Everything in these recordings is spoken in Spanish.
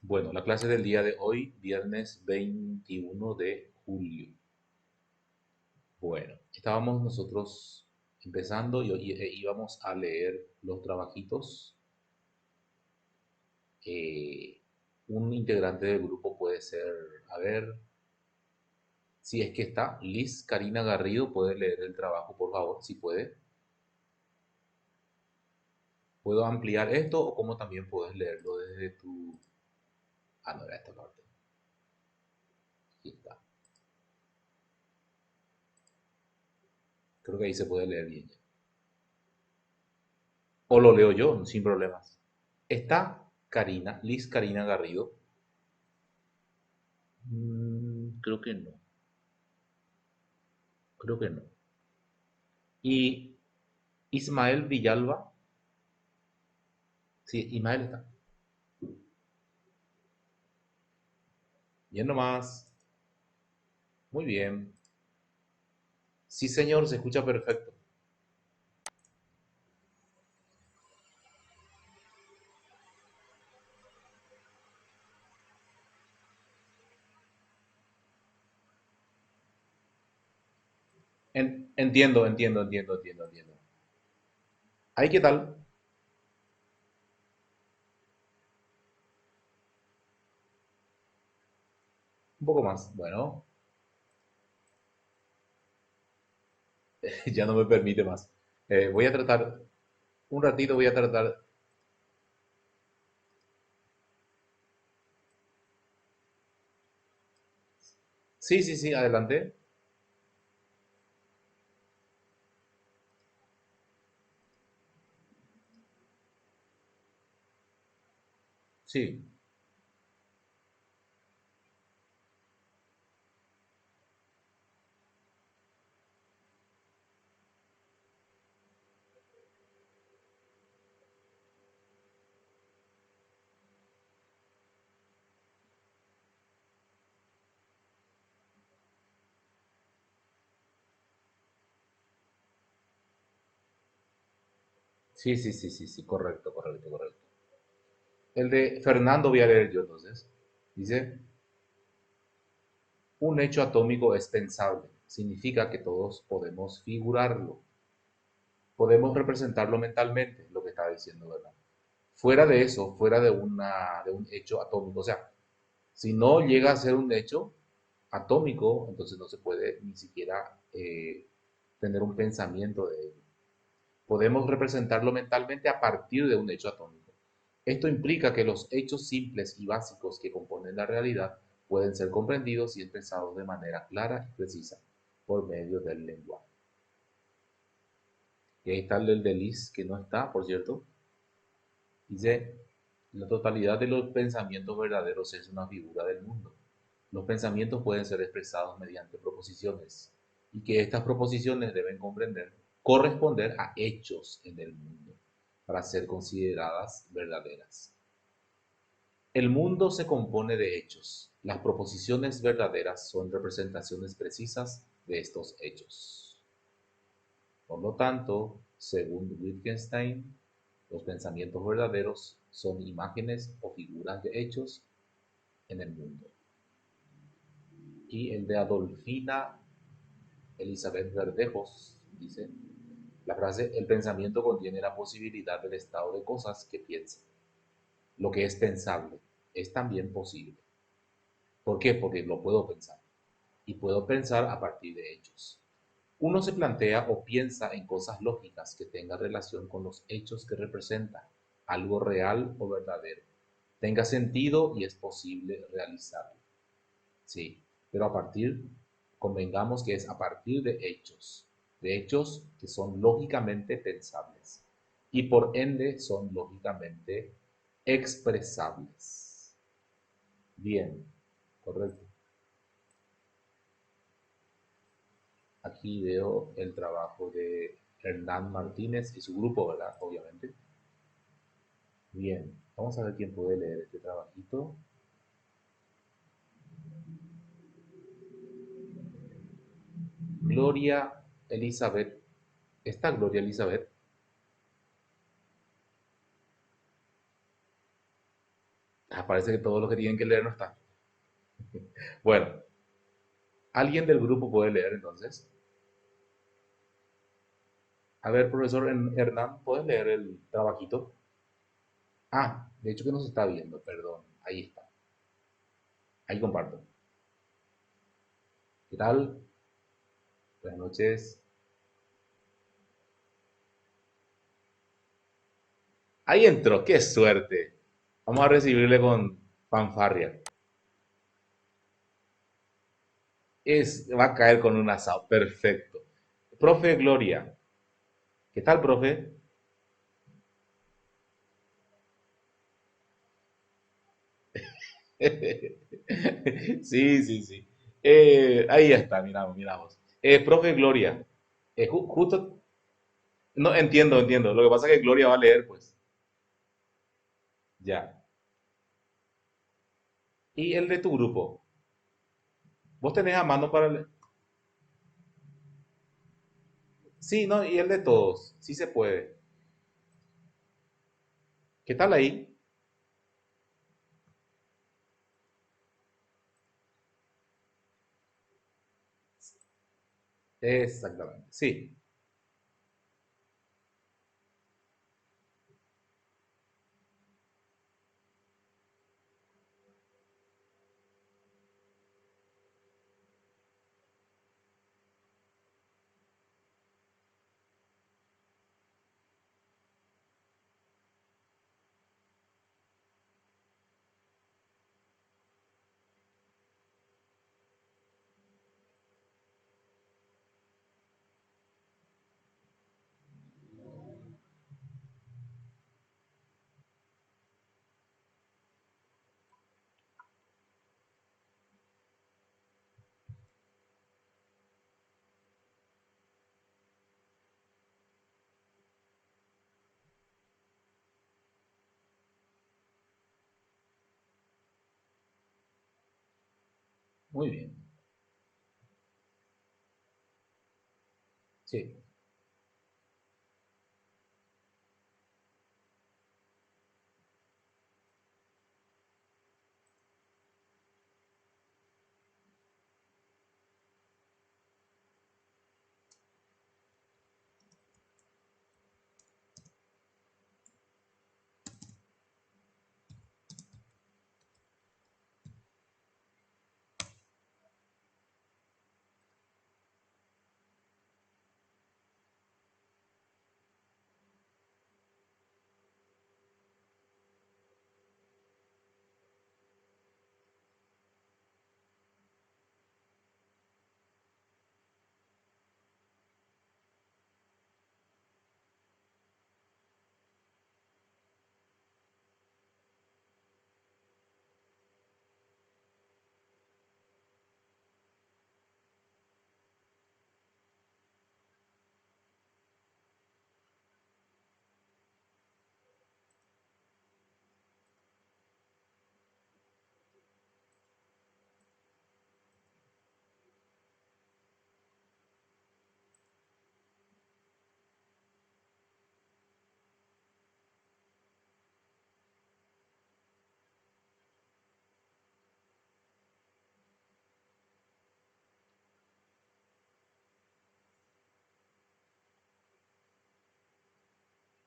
Bueno, la clase del día de hoy, viernes 21 de julio. Bueno, estábamos nosotros empezando y íbamos a leer los trabajitos. Eh, un integrante del grupo puede ser, a ver, si es que está, Liz Karina Garrido, puede leer el trabajo, por favor, si puede. ¿Puedo ampliar esto o cómo también puedes leerlo desde tu... Ah, no era esta parte. Aquí está. Creo que ahí se puede leer bien ya. O lo leo yo, sin problemas. Está Karina, Liz Karina Garrido. Creo que no, creo que no. Y Ismael Villalba, sí, Ismael está. Bien nomás, muy bien. Sí, señor, se escucha perfecto. Entiendo. ¿Ahí qué tal? Un poco más. Bueno, ya no me permite más. Voy a tratar, un ratito voy a tratar. Sí, adelante. Sí, sí, correcto. El de Fernando voy a leer yo entonces. Dice, un hecho atómico es pensable. Significa que todos podemos figurarlo. Podemos representarlo mentalmente, lo que estaba diciendo, ¿verdad? Fuera de eso, fuera de un hecho atómico, o sea, si no llega a ser un hecho atómico, entonces no se puede ni siquiera tener un pensamiento de ello. Podemos representarlo mentalmente a partir de un hecho atómico. Esto implica que los hechos simples y básicos que componen la realidad pueden ser comprendidos y expresados de manera clara y precisa por medio del lenguaje. Y ahí está el de Liz, que no está, por cierto. Dice, la totalidad de los pensamientos verdaderos es una figura del mundo. Los pensamientos pueden ser expresados mediante proposiciones y que estas proposiciones deben corresponder a hechos en el mundo para ser consideradas verdaderas. El mundo se compone de hechos. Las proposiciones verdaderas son representaciones precisas de estos hechos. Por lo tanto, según Wittgenstein, los pensamientos verdaderos son imágenes o figuras de hechos en el mundo. Y el de Adolfina Elizabeth Verdejos dice, la frase, el pensamiento contiene la posibilidad del estado de cosas que piensa. Lo que es pensable es también posible. ¿Por qué? Porque lo puedo pensar. Y puedo pensar a partir de hechos. Uno se plantea o piensa en cosas lógicas que tengan relación con los hechos que representan, algo real o verdadero, tenga sentido y es posible realizarlo. Sí, pero a partir, convengamos que es a partir de hechos que son lógicamente pensables y por ende son lógicamente expresables. Bien, correcto. Aquí veo el trabajo de Hernán Martínez y su grupo, ¿verdad? Obviamente. Bien, vamos a ver quién puede leer este trabajito. Gloria Elizabeth. ¿Está Gloria Elizabeth? Parece que todos los que tienen que leer no están. Bueno, ¿alguien del grupo puede leer entonces? A ver, profesor Hernán, ¿puedes leer el trabajito? De hecho que no se está viendo, perdón. Ahí está. Ahí comparto. ¿Qué tal? Buenas noches. Ahí entró, qué suerte. Vamos a recibirle con fanfarria. Va a caer con un asado, perfecto. Profe Gloria, ¿qué tal, profe? Sí, sí, sí. Ahí está, miramos, miramos. Profe Gloria, justo, no entiendo, entiendo. Lo que pasa es que Gloria va a leer, pues. Ya. Y el de tu grupo, vos tenés a mano para leer. Sí, no, y el de todos, sí se puede. ¿Qué tal ahí? Exactamente, sí. Muy bien. Sí,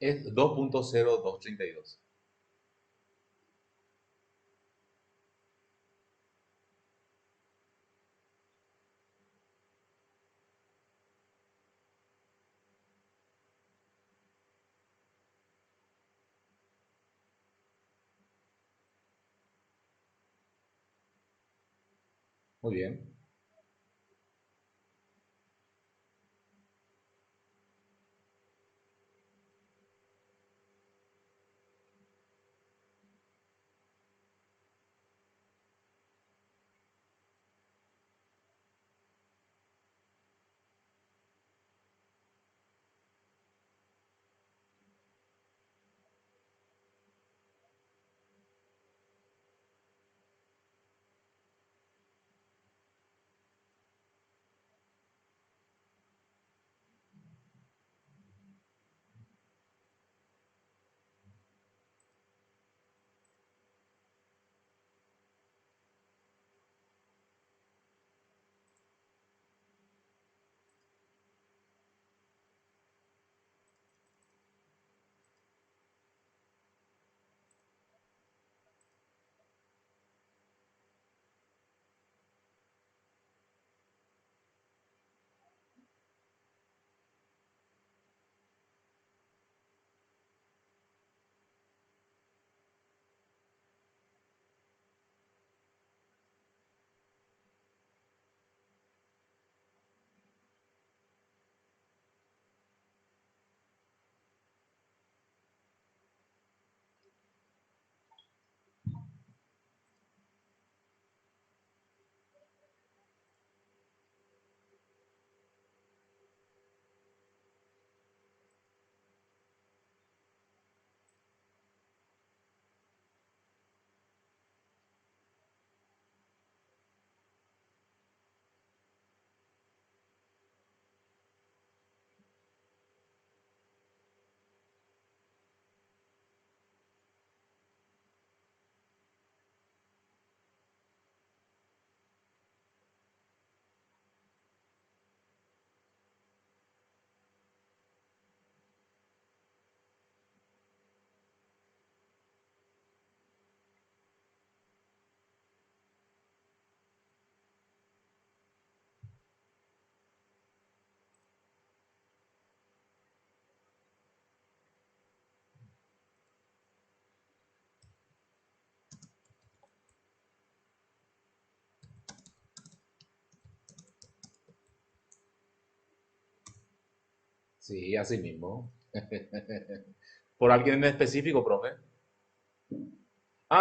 es 2.0232. Muy bien. Sí, así mismo. ¿Por alguien en específico, profe?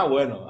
Bueno.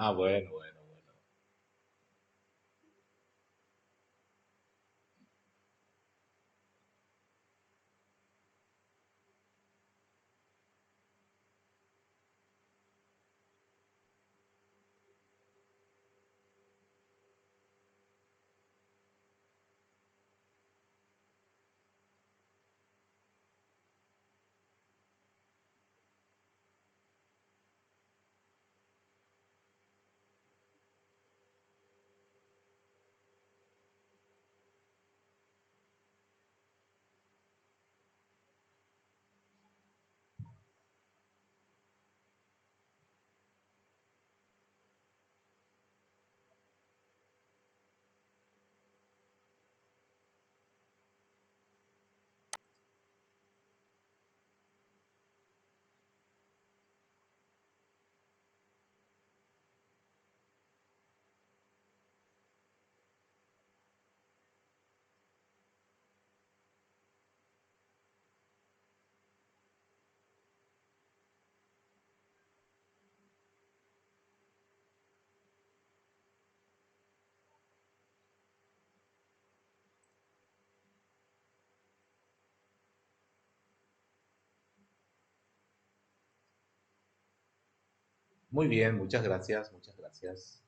Muy bien, muchas gracias, muchas gracias.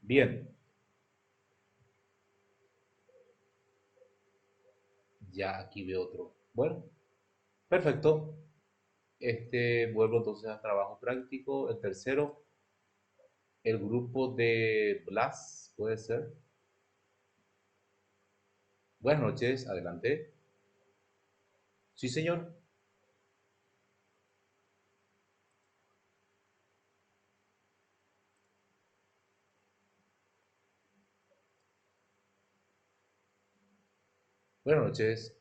Bien, ya aquí veo otro. Bueno, perfecto. Vuelvo entonces al trabajo práctico. El tercero, el grupo de Blas, puede ser. Buenas noches, adelante. Sí, señor. Buenas noches.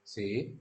Sí,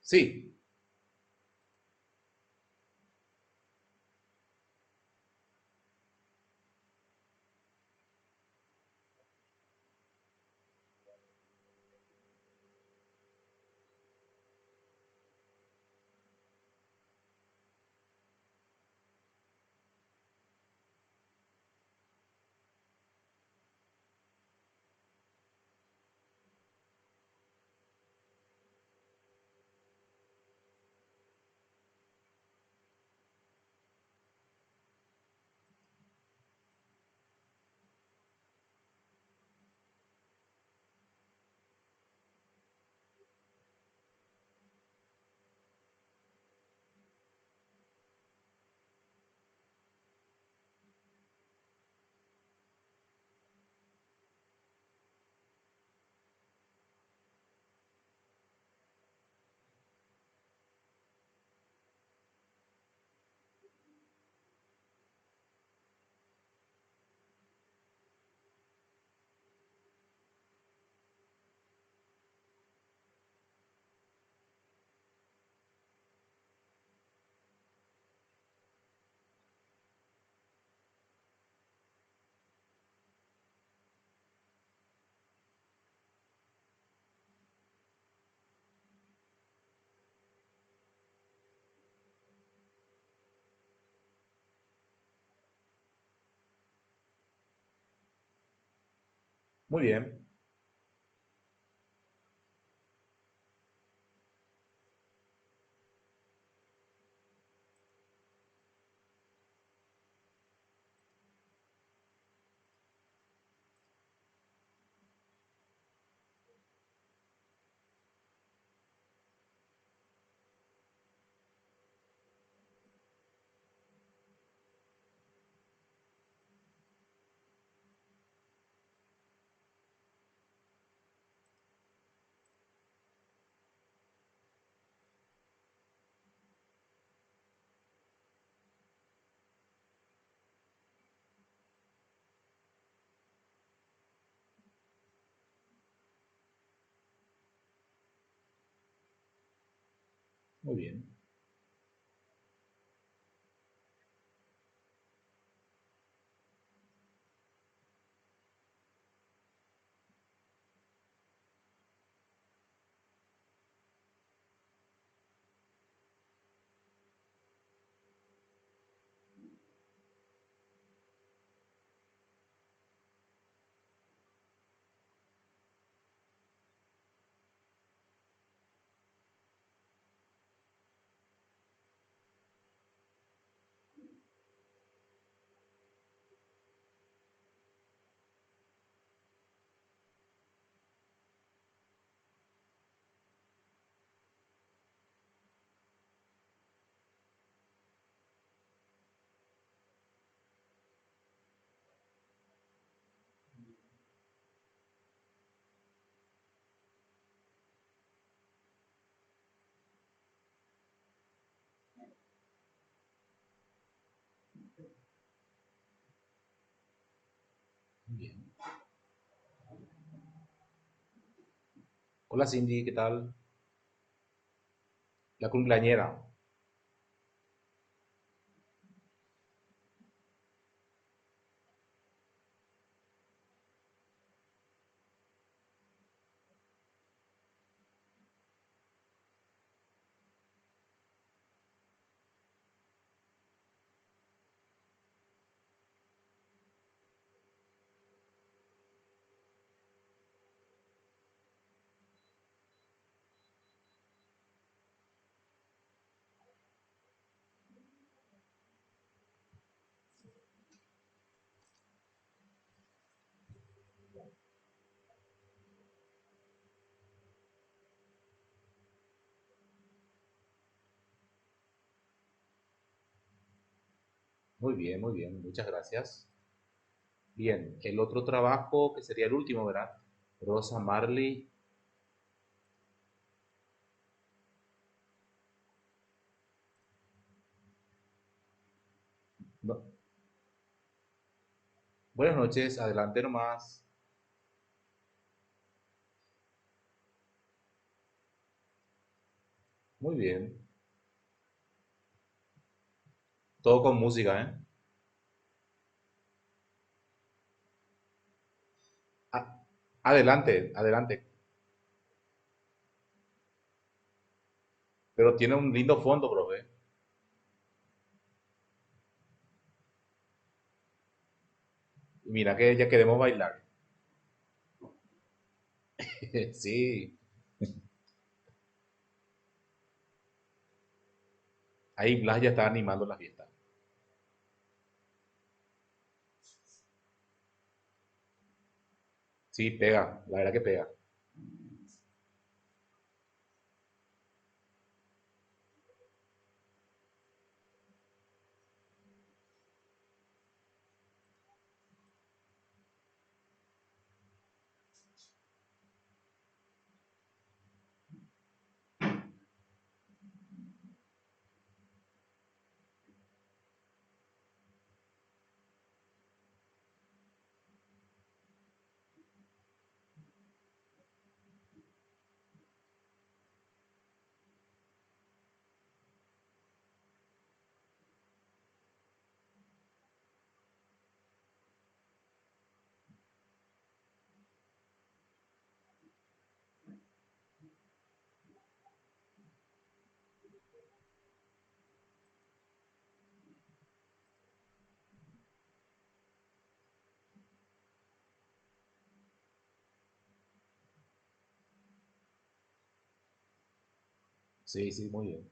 sí. Muy bien, muy bien, muy bien. Hola Cindy, ¿qué tal? La cumpleañera. Muy bien, muchas gracias. Bien, el otro trabajo, que sería el último, ¿verdad? Rosa Marley. No- Buenas noches, adelante nomás. Muy bien. Todo con música, ¿eh? A- Adelante, adelante. Pero tiene un lindo fondo, profe. Y mira que ya queremos bailar. Sí, ahí Blas ya está animando la fiesta. Sí, pega, la verdad que pega. Sí, sí, muy bien.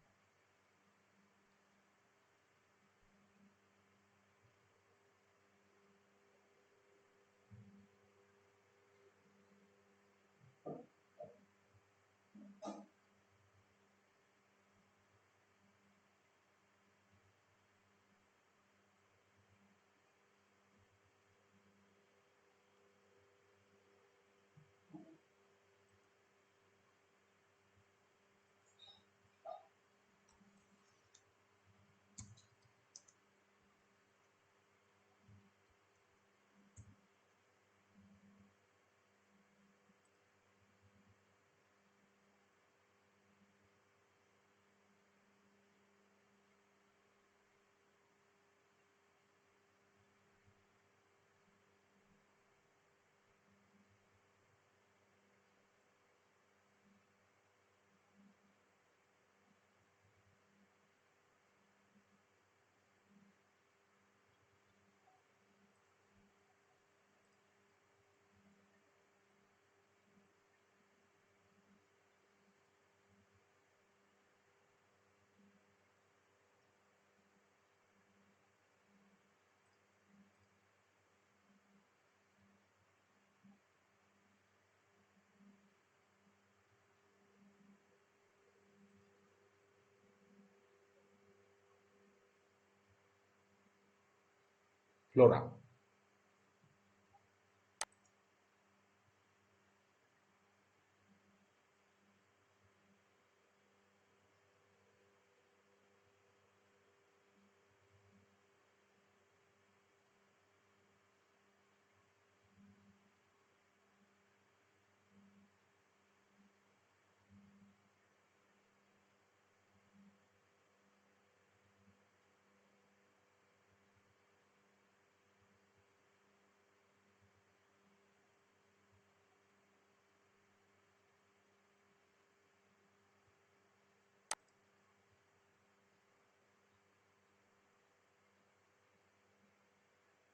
Flora,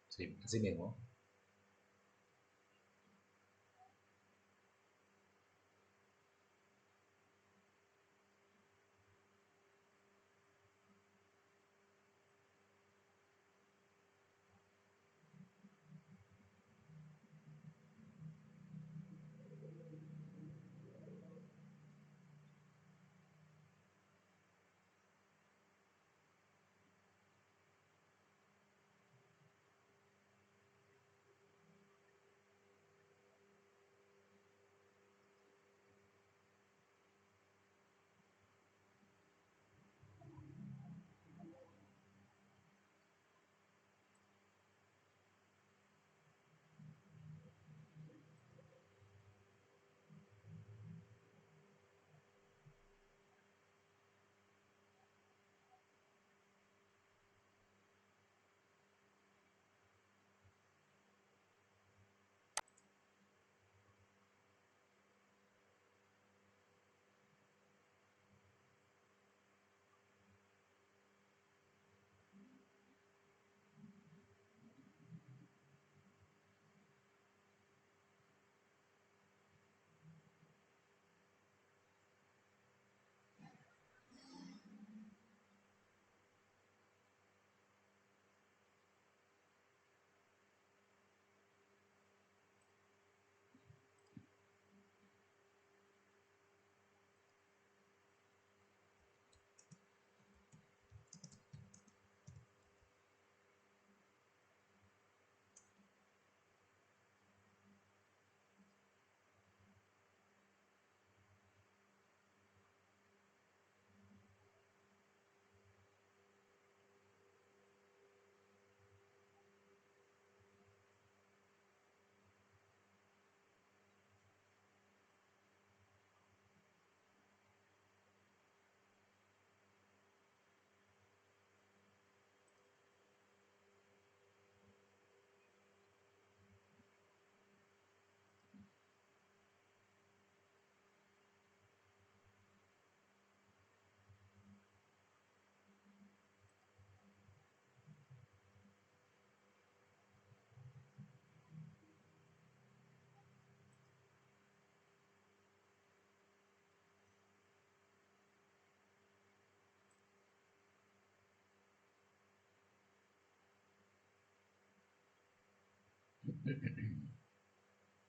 sí, así mismo.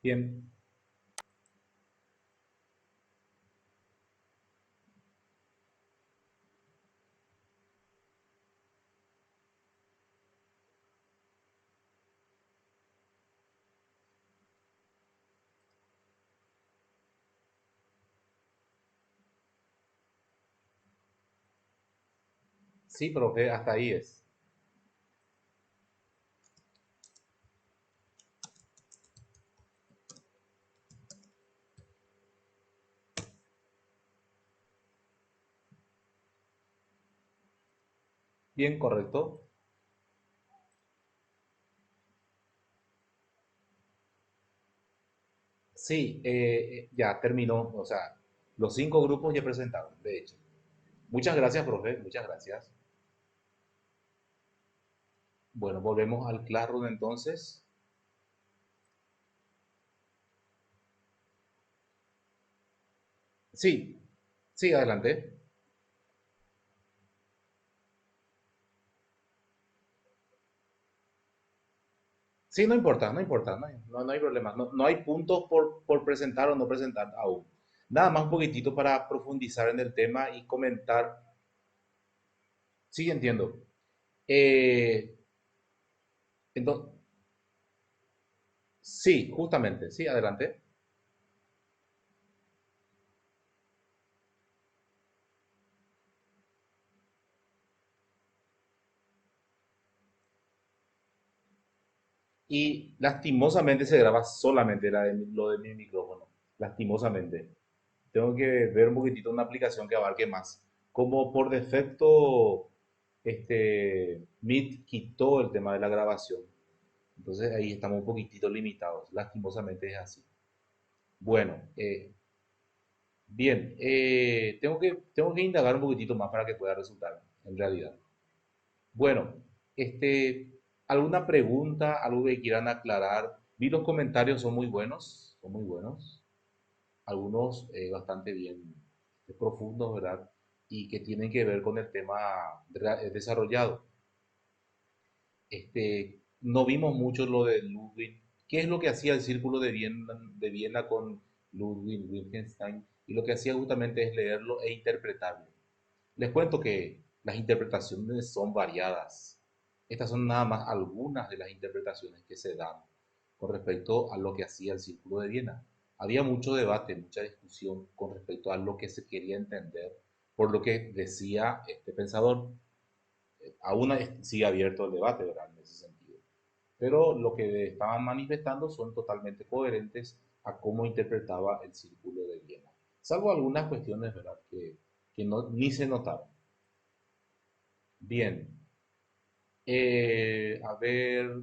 Bien, sí, profe, hasta ahí es. Bien, correcto. Sí, ya terminó, o sea, los 5 grupos ya presentaron, de hecho. Muchas gracias, profe, muchas gracias. Bueno, volvemos al Classroom entonces. Sí, sí, adelante. Sí, no importa, no importa, no hay problema. No hay puntos por presentar o no presentar aún. Nada más un poquitito para profundizar en el tema y comentar. Sí, entiendo. Eh, entonces, sí, justamente, sí, adelante. Y lastimosamente se graba solamente lo de mi micrófono. Lastimosamente. Tengo que ver un poquitito una aplicación que abarque más. Como por defecto, Meet quitó el tema de la grabación. Entonces ahí estamos un poquitito limitados. Lastimosamente es así. Bueno, bien, tengo que indagar un poquitito más para que pueda resultar, en realidad. Bueno, ¿alguna pregunta, algo que quieran aclarar? Vi los comentarios, son muy buenos, son muy buenos. Algunos bastante bien profundos, ¿verdad? Y que tienen que ver con el tema desarrollado. No vimos mucho lo de Ludwig. ¿Qué es lo que hacía el Círculo de Viena con Ludwig Wittgenstein? Y lo que hacía justamente es leerlo e interpretarlo. Les cuento que las interpretaciones son variadas. Estas son nada más algunas de las interpretaciones que se dan con respecto a lo que hacía el Círculo de Viena. Había mucho debate, mucha discusión con respecto a lo que se quería entender por lo que decía este pensador. Aún sigue abierto el debate, ¿verdad? En ese sentido. Pero lo que estaban manifestando son totalmente coherentes a cómo interpretaba el Círculo de Viena. Salvo algunas cuestiones, ¿verdad? Que no, ni se notaron. Bien, a ver,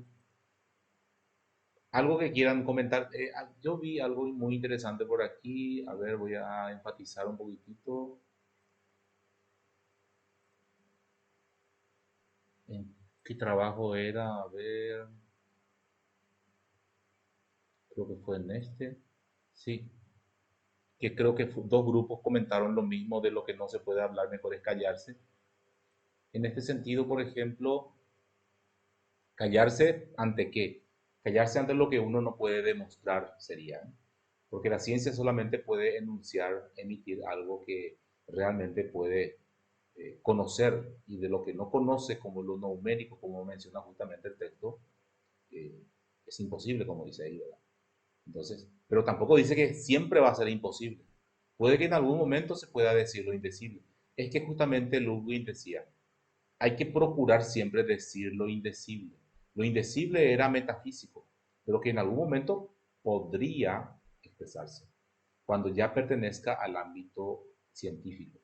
algo que quieran comentar. Yo vi algo muy interesante por aquí. A ver, voy a enfatizar un poquitito. ¿En qué trabajo era? A ver, creo que fue en este. Sí, que creo que 2 grupos comentaron lo mismo de lo que no se puede hablar, mejor es callarse. En este sentido, por ejemplo, callarse ante qué? Callarse ante lo que uno no puede demostrar sería, ¿eh? Porque la ciencia solamente puede enunciar, emitir algo que realmente puede conocer y de lo que no conoce, como lo numérico, como menciona justamente el texto, eh, es imposible, como dice ahí, ¿verdad? Entonces, pero tampoco dice que siempre va a ser imposible. Puede que en algún momento se pueda decir lo indecible. Es que justamente Ludwig decía, hay que procurar siempre decir lo indecible. Lo indecible era metafísico, pero que en algún momento podría expresarse, cuando ya pertenezca al ámbito científico.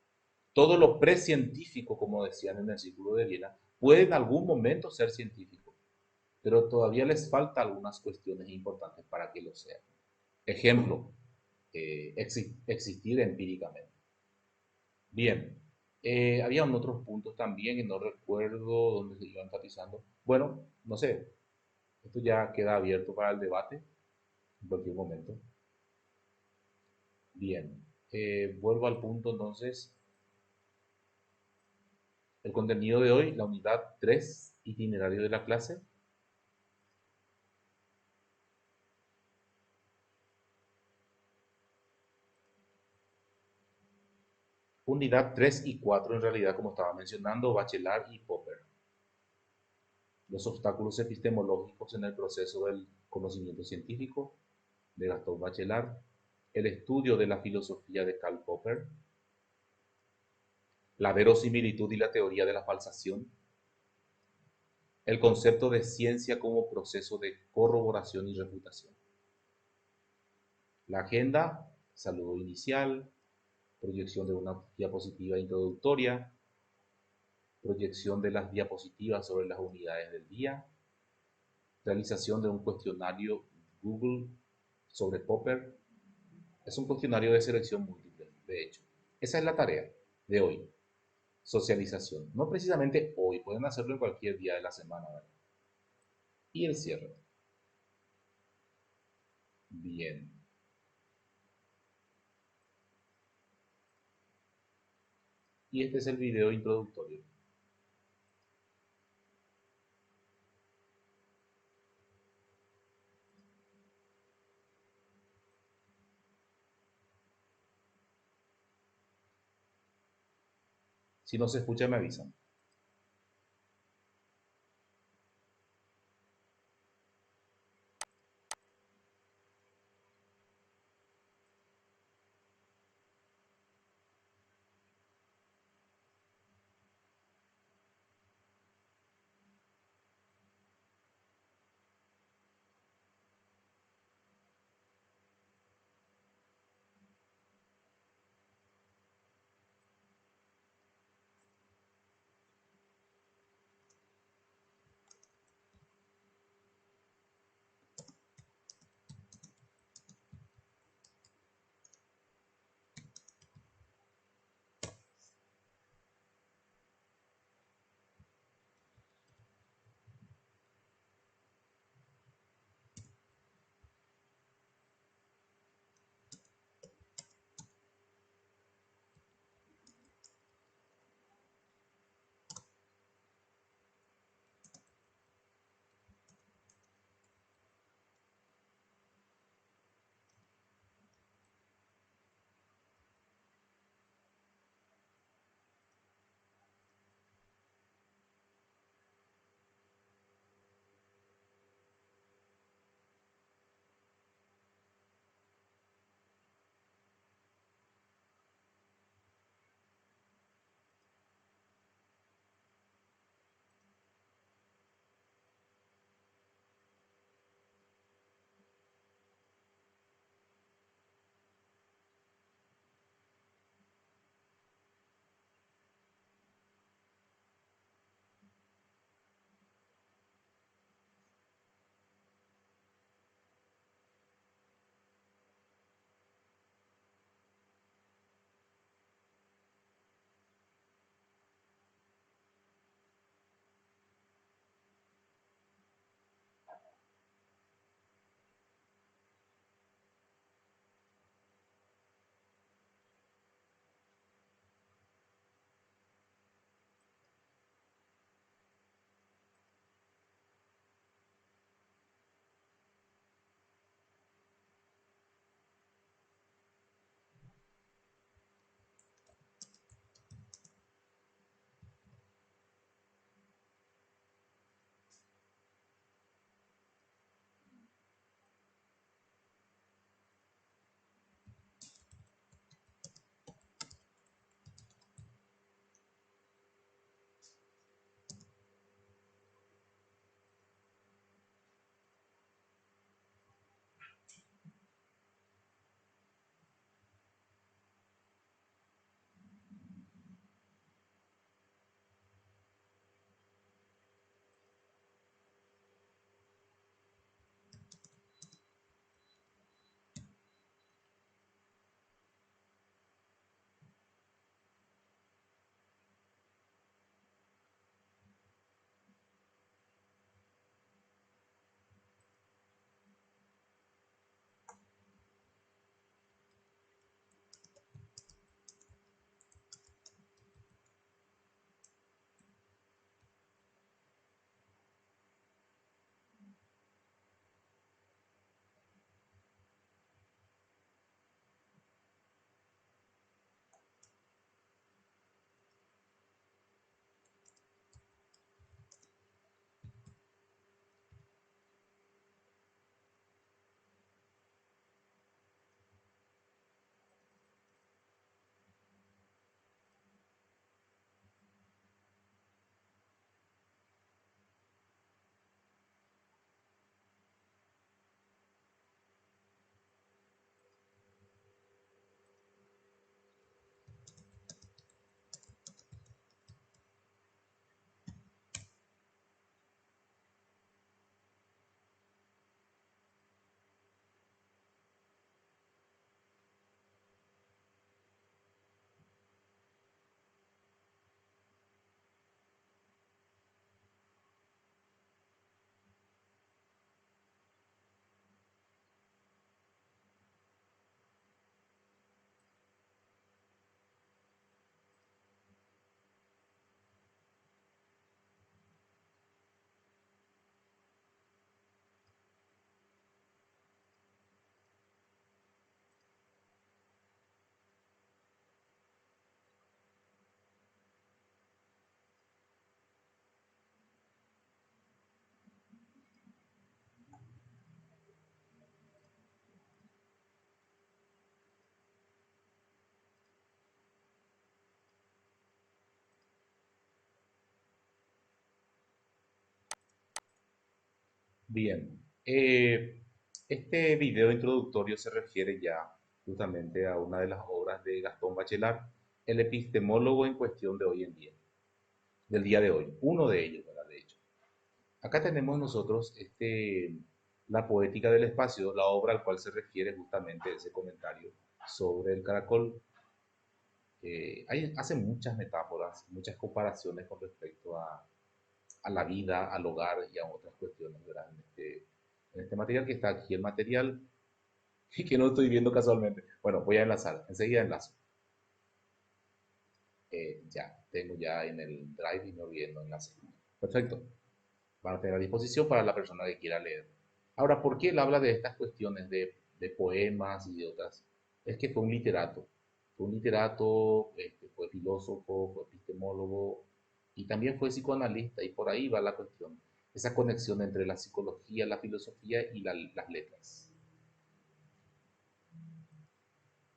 Todo lo precientífico, como decían en el Círculo de Viena, puede en algún momento ser científico, pero todavía les falta algunas cuestiones importantes para que lo sea. Ejemplo, existir empíricamente. Bien, habían otros puntos también que no recuerdo dónde se iba enfatizando. Bueno, no sé, esto ya queda abierto para el debate en cualquier momento. Bien, vuelvo al punto entonces, el contenido de hoy, la unidad 3, itinerario de la clase. Unidad 3 y 4 en realidad, como estaba mencionando, Bachelard y Popper. Los obstáculos epistemológicos en el proceso del conocimiento científico, de Gastón Bachelard. El estudio de la filosofía de Karl Popper. La verosimilitud y la teoría de la falsación. El concepto de ciencia como proceso de corroboración y refutación. La agenda, saludo inicial, proyección de una diapositiva introductoria, proyección de las diapositivas sobre las unidades del día, realización de un cuestionario Google sobre Popper. Es un cuestionario de selección múltiple, de hecho. Esa es la tarea de hoy. Socialización. No precisamente hoy, pueden hacerlo en cualquier día de la semana, ¿verdad? Y el cierre. Bien. Y este es el video introductorio. Si no se escucha, me avisan. Bien, este video introductorio se refiere ya justamente a una de las obras de Gastón Bachelard, el epistemólogo en cuestión de hoy en día, del día de hoy, uno de ellos, ¿verdad? De hecho. Acá tenemos nosotros La poética del espacio, la obra al cual se refiere justamente ese comentario sobre el caracol. Hace muchas metáforas, muchas comparaciones con respecto a la vida, al hogar y a otras cuestiones, ¿verdad? En este material que está aquí, el material y que no estoy viendo casualmente. Bueno, voy a enlazar, enseguida enlazo. Ya, tengo ya en el Drive y me olvidé no enlace. Perfecto. Van a tener a disposición para la persona que quiera leer. Ahora, ¿por qué él habla de estas cuestiones de poemas y de otras? Es que fue un literato, fue filósofo, fue epistemólogo y también fue psicoanalista y por ahí va la cuestión, esa conexión entre la psicología, la filosofía y las letras.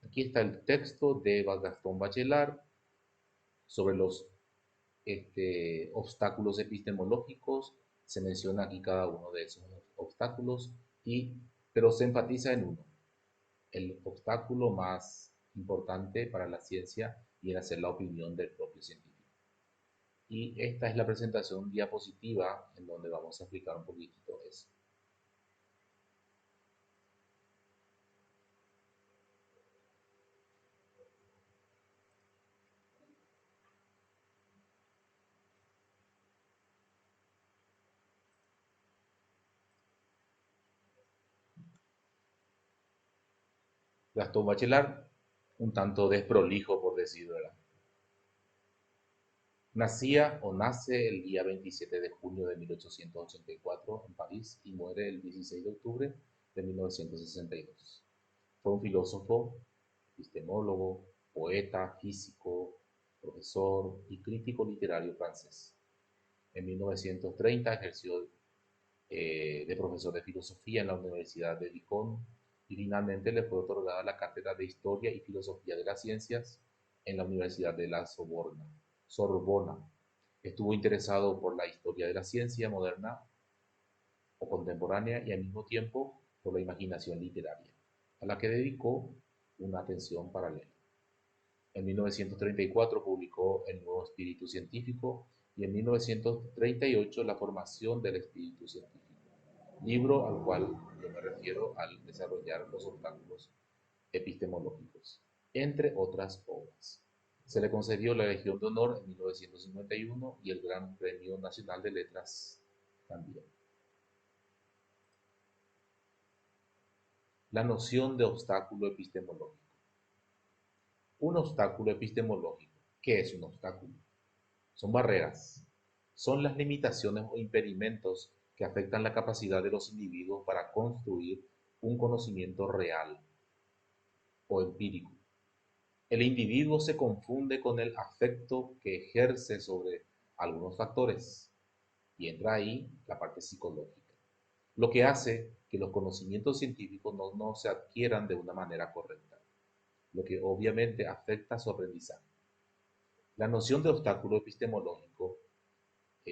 Aquí está el texto de Gastón Bachelard sobre los obstáculos epistemológicos. Se menciona aquí cada uno de esos obstáculos, pero se enfatiza en uno, el obstáculo más importante para la ciencia y en hacer la opinión del propio científico. Y esta es la presentación diapositiva en donde vamos a explicar un poquitito eso. Gastón Bachelard, un tanto desprolijo por decirlo, ¿verdad? Nacía o nace el día 27 de junio de 1884 en París y muere el 16 de octubre de 1962. Fue un filósofo, epistemólogo, poeta, físico, profesor y crítico literario francés. En 1930 ejerció de profesor de filosofía en la Universidad de Dijon y finalmente le fue otorgada la cátedra de Historia y Filosofía de las Ciencias en la Universidad de la Sorbona. Estuvo interesado por la historia de la ciencia moderna o contemporánea y al mismo tiempo por la imaginación literaria, a la que dedicó una atención paralela. En 1934 publicó El nuevo espíritu científico y en 1938 La formación del espíritu científico, libro al cual yo me refiero al desarrollar los obstáculos epistemológicos, entre otras obras. Se le concedió la Legión de Honor en 1951 y el Gran Premio Nacional de Letras también. La noción de obstáculo epistemológico. Un obstáculo epistemológico. ¿Qué es un obstáculo? Son barreras. Son las limitaciones o impedimentos que afectan la capacidad de los individuos para construir un conocimiento real o empírico. El individuo se confunde con el afecto que ejerce sobre algunos factores y entra ahí la parte psicológica, lo que hace que los conocimientos científicos no se adquieran de una manera correcta, lo que obviamente afecta su aprendizaje. La noción de obstáculo epistemológico,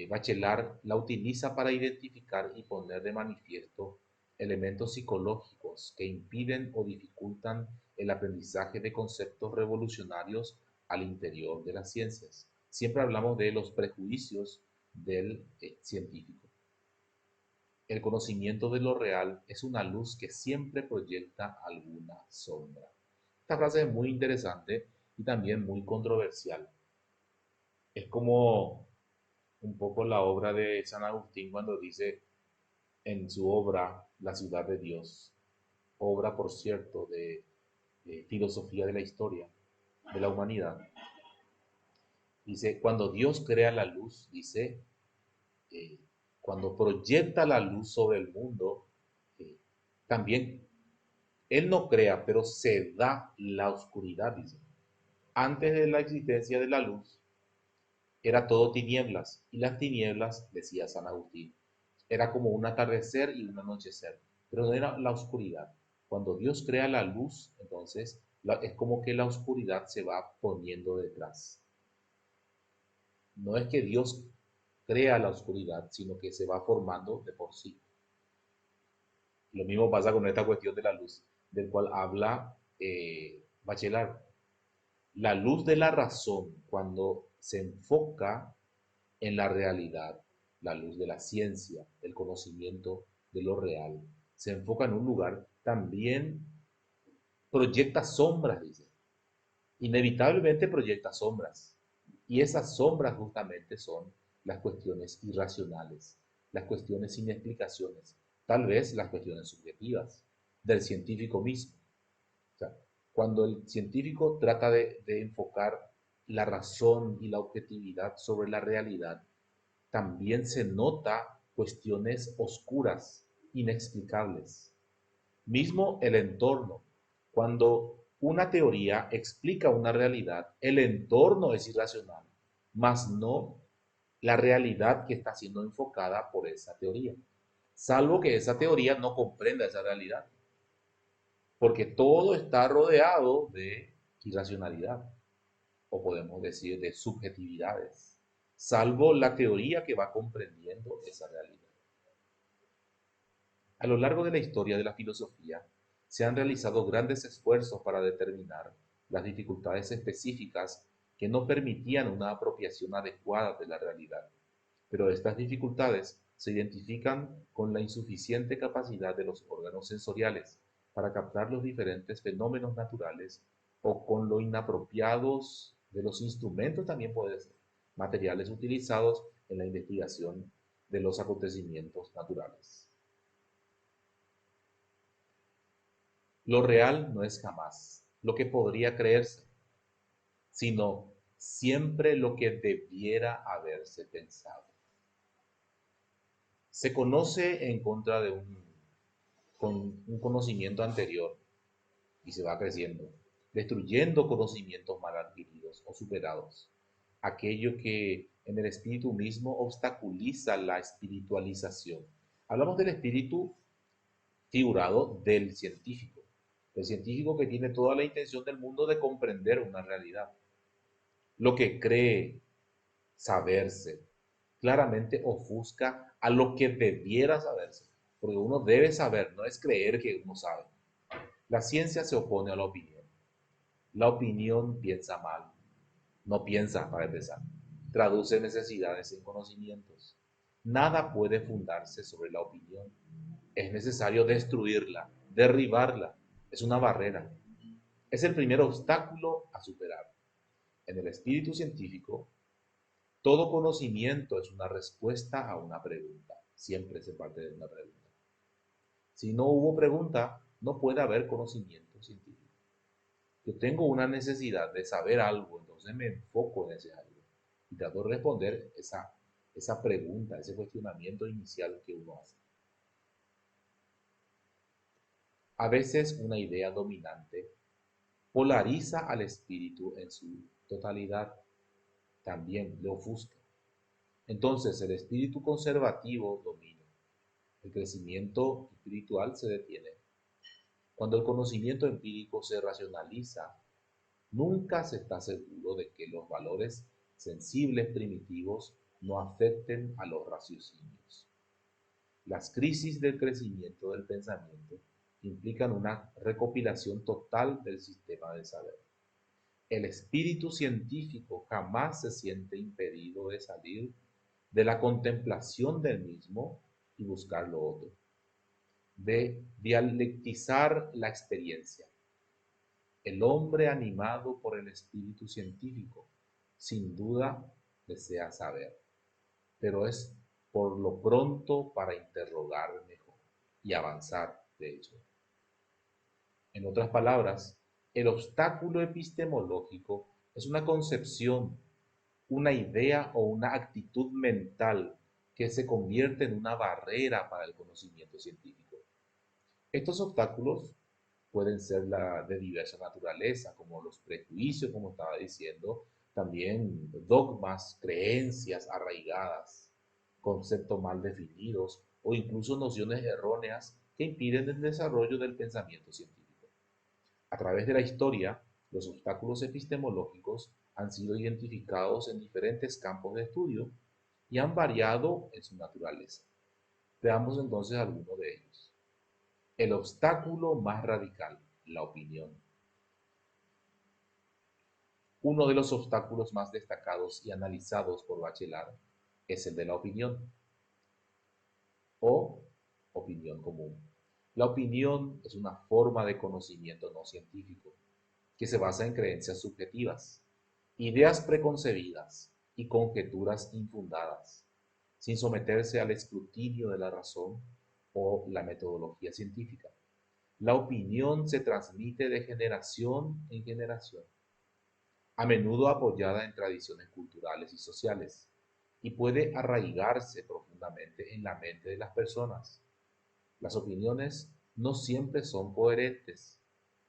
Bachelard la utiliza para identificar y poner de manifiesto elementos psicológicos que impiden o dificultan el aprendizaje de conceptos revolucionarios al interior de las ciencias. Siempre hablamos de los prejuicios del científico. El conocimiento de lo real es una luz que siempre proyecta alguna sombra. Esta frase es muy interesante y también muy controversial. Es como un poco la obra de San Agustín cuando dice en su obra La ciudad de Dios, obra por cierto de filosofía de la historia, de la humanidad. Dice, cuando Dios crea la luz, dice, eh, cuando proyecta la luz sobre el mundo, eh, también Él no crea, pero se da la oscuridad, dice. Antes de la existencia de la luz, era todo tinieblas, y las tinieblas, decía San Agustín, era como un atardecer y un anochecer, pero no era la oscuridad. Cuando Dios crea la luz, entonces es como que la oscuridad se va poniendo detrás. No es que Dios crea la oscuridad, sino que se va formando de por sí. Lo mismo pasa con esta cuestión de la luz, del cual habla Bachelard. La luz de la razón, cuando se enfoca en la realidad, la luz de la ciencia, del conocimiento de lo real, se enfoca en un lugar, también proyecta sombras, dice. Inevitablemente proyecta sombras. Y esas sombras justamente son las cuestiones irracionales, las cuestiones sin explicaciones, tal vez las cuestiones subjetivas del científico mismo. O sea, cuando el científico trata de enfocar la razón y la objetividad sobre la realidad, también se nota cuestiones oscuras, inexplicables. Mismo el entorno. Cuando una teoría explica una realidad, el entorno es irracional, mas no la realidad que está siendo enfocada por esa teoría. Salvo que esa teoría no comprenda esa realidad, porque todo está rodeado de irracionalidad, o podemos decir de subjetividades, salvo la teoría que va comprendiendo esa realidad. A lo largo de la historia de la filosofía, se han realizado grandes esfuerzos para determinar las dificultades específicas que no permitían una apropiación adecuada de la realidad. Pero estas dificultades se identifican con la insuficiente capacidad de los órganos sensoriales para captar los diferentes fenómenos naturales o con lo inapropiados de los instrumentos, también puede ser, materiales utilizados en la investigación de los acontecimientos naturales. Lo real no es jamás lo que podría creerse, sino siempre lo que debiera haberse pensado. Se conoce en contra de con un conocimiento anterior y se va creciendo, destruyendo conocimientos mal adquiridos o superados. Aquello que en el espíritu mismo obstaculiza la espiritualización. Hablamos del espíritu figurado del científico que tiene toda la intención del mundo de comprender una realidad. Lo que cree saberse claramente ofusca a lo que debiera saberse, porque uno debe saber, no es creer que uno sabe. La ciencia se opone a la opinión. La opinión piensa mal, no piensa para empezar, traduce necesidades en conocimientos. Nada puede fundarse sobre la opinión. Es necesario destruirla, derribarla. Es una barrera. Es el primer obstáculo a superar. En el espíritu científico, todo conocimiento es una respuesta a una pregunta. Siempre se parte de una pregunta. Si no hubo pregunta, no puede haber conocimiento científico. Yo tengo una necesidad de saber algo, entonces me enfoco en ese algo y trato de responder esa pregunta, ese cuestionamiento inicial que uno hace. A veces una idea dominante polariza al espíritu en su totalidad, también le ofusca. Entonces el espíritu conservativo domina, el crecimiento espiritual se detiene. Cuando el conocimiento empírico se racionaliza, nunca se está seguro de que los valores sensibles primitivos no afecten a los raciocinios. Las crisis del crecimiento del pensamiento implican una recopilación total del sistema de saber. El espíritu científico jamás se siente impedido de salir de la contemplación del mismo y buscar lo otro, de dialectizar la experiencia. El hombre animado por el espíritu científico, sin duda, desea saber, pero es por lo pronto para interrogar mejor y avanzar, de hecho. En otras palabras, el obstáculo epistemológico es una concepción, una idea o una actitud mental que se convierte en una barrera para el conocimiento científico. Estos obstáculos pueden ser de diversa naturaleza, como los prejuicios, como estaba diciendo, también dogmas, creencias arraigadas, conceptos mal definidos o incluso nociones erróneas que impiden el desarrollo del pensamiento científico. A través de la historia, los obstáculos epistemológicos han sido identificados en diferentes campos de estudio y han variado en su naturaleza. Veamos entonces algunos de ellos. El obstáculo más radical, la opinión. Uno de los obstáculos más destacados y analizados por Bachelard es el de la opinión o opinión común. La opinión es una forma de conocimiento no científico que se basa en creencias subjetivas, ideas preconcebidas y conjeturas infundadas, sin someterse al escrutinio de la razón o la metodología científica. La opinión se transmite de generación en generación, a menudo apoyada en tradiciones culturales y sociales, y puede arraigarse profundamente en la mente de las personas. Las opiniones no siempre son coherentes,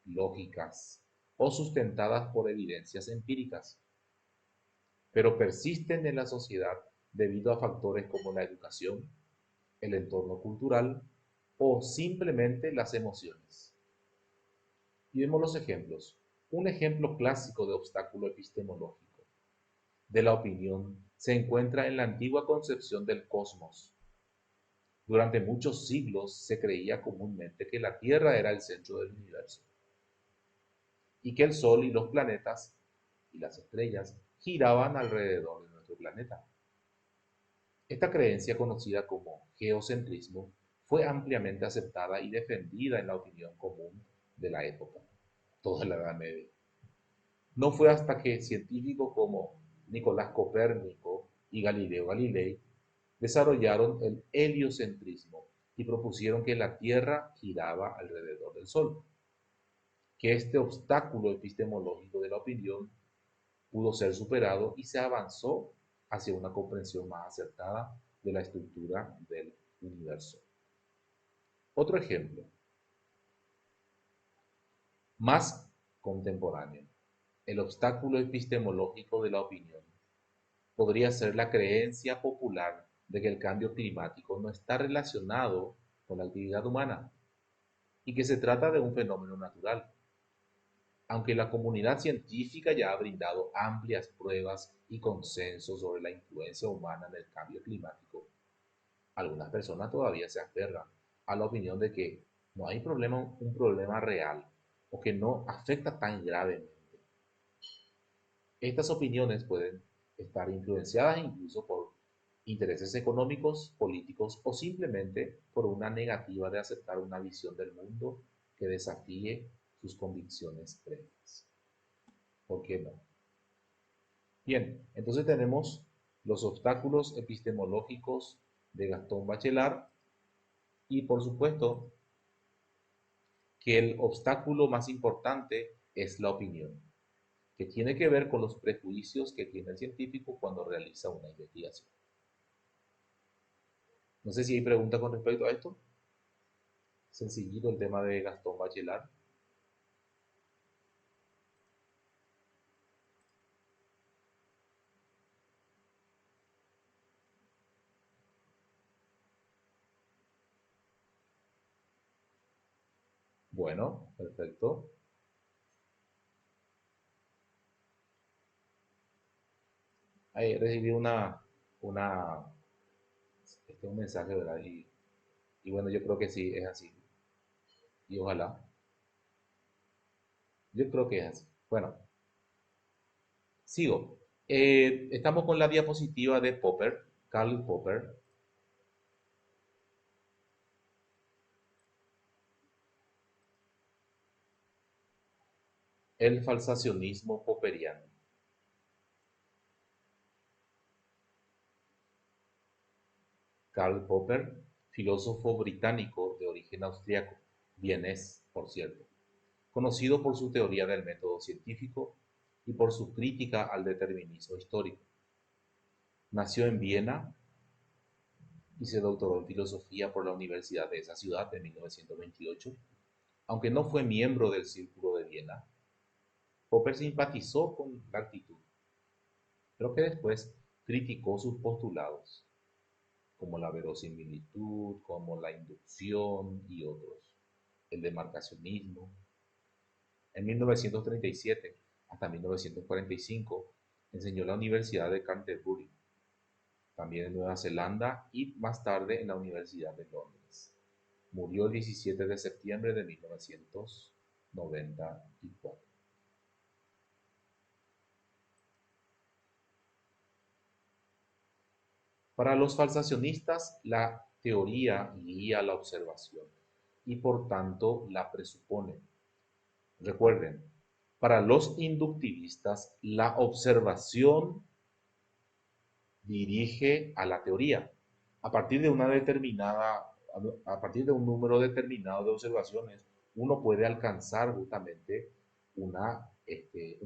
lógicas o sustentadas por evidencias empíricas, pero persisten en la sociedad debido a factores como la educación, el entorno cultural o simplemente las emociones. Y vemos los ejemplos. Un ejemplo clásico de obstáculo epistemológico de la opinión se encuentra en la antigua concepción del cosmos. Durante muchos siglos se creía comúnmente que la Tierra era el centro del universo y que el Sol y los planetas y las estrellas giraban alrededor de nuestro planeta. Esta creencia, conocida como geocentrismo, fue ampliamente aceptada y defendida en la opinión común de la época, toda la Edad Media. No fue hasta que científicos como Nicolás Copérnico y Galileo Galilei desarrollaron el heliocentrismo y propusieron que la Tierra giraba alrededor del Sol, que este obstáculo epistemológico de la opinión pudo ser superado y se avanzó hacia una comprensión más acertada de la estructura del universo. Otro ejemplo, más contemporáneo, el obstáculo epistemológico de la opinión podría ser la creencia popular de que el cambio climático no está relacionado con la actividad humana y que se trata de un fenómeno natural. Aunque la comunidad científica ya ha brindado amplias pruebas y consenso sobre la influencia humana en el cambio climático, algunas personas todavía se aferran a la opinión de que no hay un problema real o que no afecta tan gravemente. Estas opiniones pueden estar influenciadas incluso por intereses económicos, políticos o simplemente por una negativa de aceptar una visión del mundo que desafíe sus convicciones previas. ¿Por qué no? Bien, entonces tenemos los obstáculos epistemológicos de Gastón Bachelard y por supuesto que el obstáculo más importante es la opinión, que tiene que ver con los prejuicios que tiene el científico cuando realiza una investigación. No sé si hay preguntas con respecto a esto. Sencillito el tema de Gastón Bachelard. Bueno, perfecto. Ahí recibí un mensaje, ¿verdad? Y bueno, yo creo que sí, es así. Y ojalá. Yo creo que es así. Bueno, sigo. Estamos con la diapositiva de Popper, Karl Popper, el falsacionismo popperiano. Karl Popper, filósofo británico de origen austriaco, vienés, por cierto, conocido por su teoría del método científico y por su crítica al determinismo histórico. Nació en Viena y se doctoró en filosofía por la Universidad de esa ciudad en 1928. Aunque no fue miembro del Círculo de Viena, Popper simpatizó con la actitud, pero que después criticó sus postulados, como la verosimilitud, como la inducción y otros, el demarcacionismo. En 1937 hasta 1945 enseñó en la Universidad de Canterbury, también en Nueva Zelanda y más tarde en la Universidad de Londres. Murió el 17 de septiembre de 1994. Para los falsacionistas, la teoría guía la observación y por tanto la presupone. Recuerden, para los inductivistas, la observación dirige a la teoría. A partir de una determinada, a partir de un número determinado de observaciones, uno puede alcanzar justamente un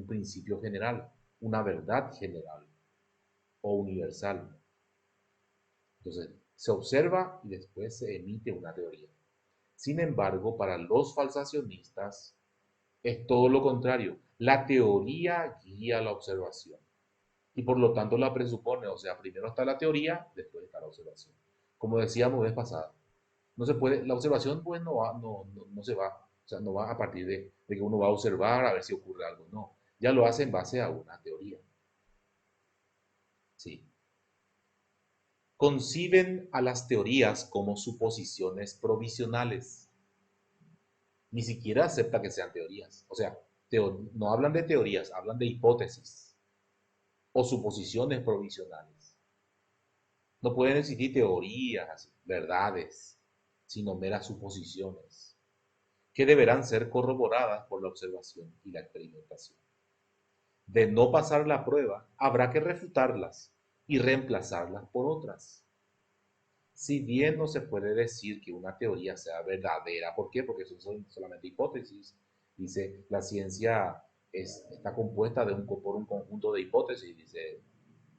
principio general, una verdad general o universal. Entonces, se observa y después se emite una teoría. Sin embargo, para los falsacionistas es todo lo contrario. La teoría guía la observación y por lo tanto la presupone. O sea, primero está la teoría, después está la observación. Como decíamos vez pasada, no se puede, la observación pues no se va, o sea, no va a partir de que uno va a observar a ver si ocurre algo, no. Ya lo hace en base a una teoría. Sí. Conciben a las teorías como suposiciones provisionales. Ni siquiera acepta que sean teorías. O sea, no hablan de teorías, hablan de hipótesis o suposiciones provisionales. No pueden existir teorías, verdades, sino meras suposiciones, que deberán ser corroboradas por la observación y la experimentación. De no pasar la prueba, habrá que refutarlas y reemplazarlas por otras. Si bien no se puede decir que una teoría sea verdadera, ¿por qué? Porque son solamente hipótesis. Dice, la ciencia está compuesta por un conjunto de hipótesis, dice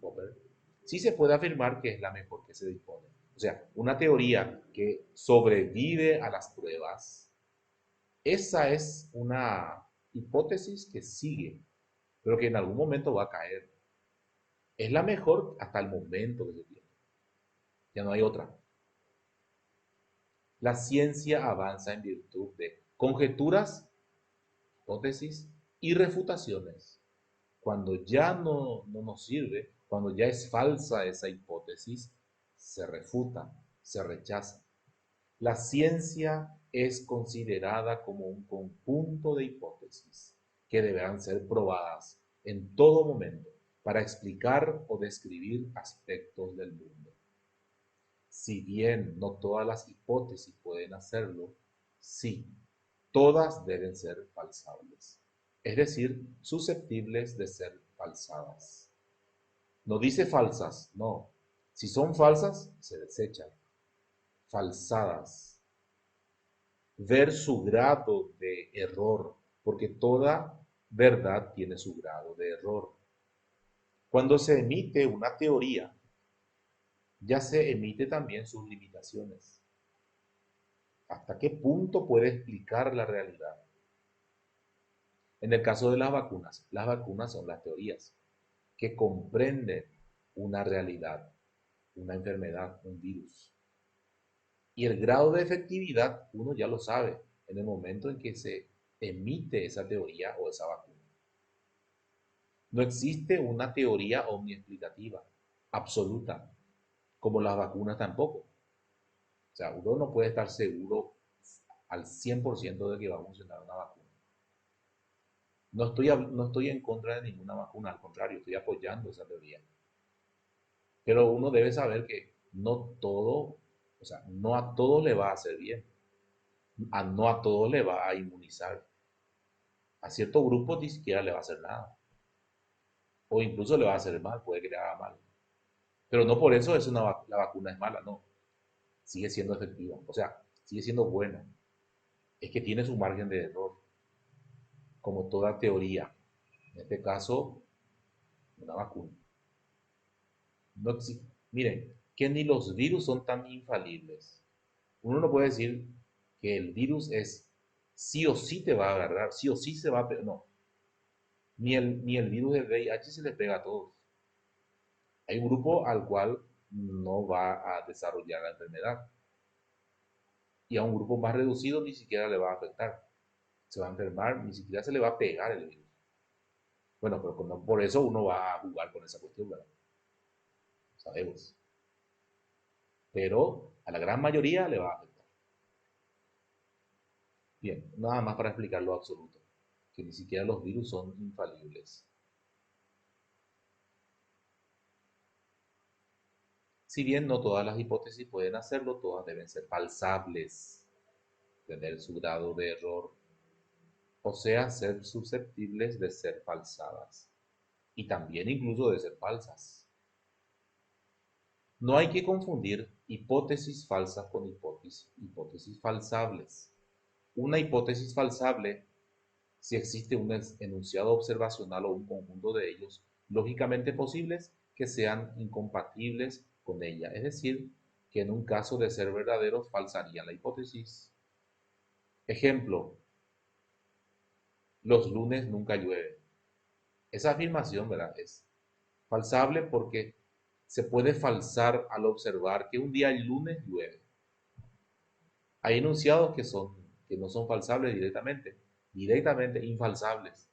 Popper. Sí se puede afirmar que es la mejor que se dispone. O sea, una teoría que sobrevive a las pruebas, esa es una hipótesis que sigue, pero que en algún momento va a caer. Es la mejor hasta el momento que se tiene. Ya no hay otra. La ciencia avanza en virtud de conjeturas, hipótesis y refutaciones. Cuando ya no nos sirve, cuando ya es falsa esa hipótesis, se refuta, se rechaza. La ciencia es considerada como un conjunto de hipótesis que deberán ser probadas en todo momento para explicar o describir aspectos del mundo. Si bien no todas las hipótesis pueden hacerlo, sí, todas deben ser falsables, es decir, susceptibles de ser falsadas. No dice falsas, no. Si son falsas, se desechan. Falsadas. Ver su grado de error, porque toda verdad tiene su grado de error. Cuando se emite una teoría, ya se emite también sus limitaciones. ¿Hasta qué punto puede explicar la realidad? En el caso de las vacunas son las teorías que comprenden una realidad, una enfermedad, un virus. Y el grado de efectividad uno ya lo sabe en el momento en que se emite esa teoría o esa vacuna. No existe una teoría omniexplicativa, absoluta, como las vacunas tampoco. O sea, uno no puede estar seguro al 100% de que va a funcionar una vacuna. No estoy en contra de ninguna vacuna, al contrario, estoy apoyando esa teoría. Pero uno debe saber que no todo, o sea, no a todo le va a hacer bien, no a todo le va a inmunizar. A cierto grupo ni siquiera le va a hacer nada. O incluso le va a hacer mal, puede que le haga mal. Pero no por eso la vacuna es mala, no. Sigue siendo efectiva, o sea, sigue siendo buena. Es que tiene su margen de error, como toda teoría. En este caso, una vacuna. No Miren, que ni los virus son tan infalibles. Uno no puede decir que el virus es sí o sí te va a agarrar, sí o sí se va a pegar. No, ni el virus del VIH se le pega a todos. Hay un grupo al cual no va a desarrollar la enfermedad y a un grupo más reducido ni siquiera le va a afectar. Se va a enfermar, ni siquiera se le va a pegar el virus. Bueno, pero por eso uno va a jugar con esa cuestión, ¿verdad? Sabemos. Pero a la gran mayoría le va a afectar. Bien, nada más para explicar lo absoluto, que ni siquiera los virus son infalibles. Si bien no todas las hipótesis pueden hacerlo, todas deben ser falsables, tener su grado de error, o sea, ser susceptibles de ser falsadas, y también incluso de ser falsas. No hay que confundir hipótesis falsas con hipótesis falsables. Una hipótesis falsable, si existe un enunciado observacional o un conjunto de ellos lógicamente posibles que sean incompatibles con ella, es decir, que en un caso de ser verdaderos falsarían la hipótesis. Ejemplo, los lunes nunca llueve. Esa afirmación, ¿verdad? Es falsable porque se puede falsar al observar que un día el lunes llueve. Hay enunciados que no son falsables directamente infalsables.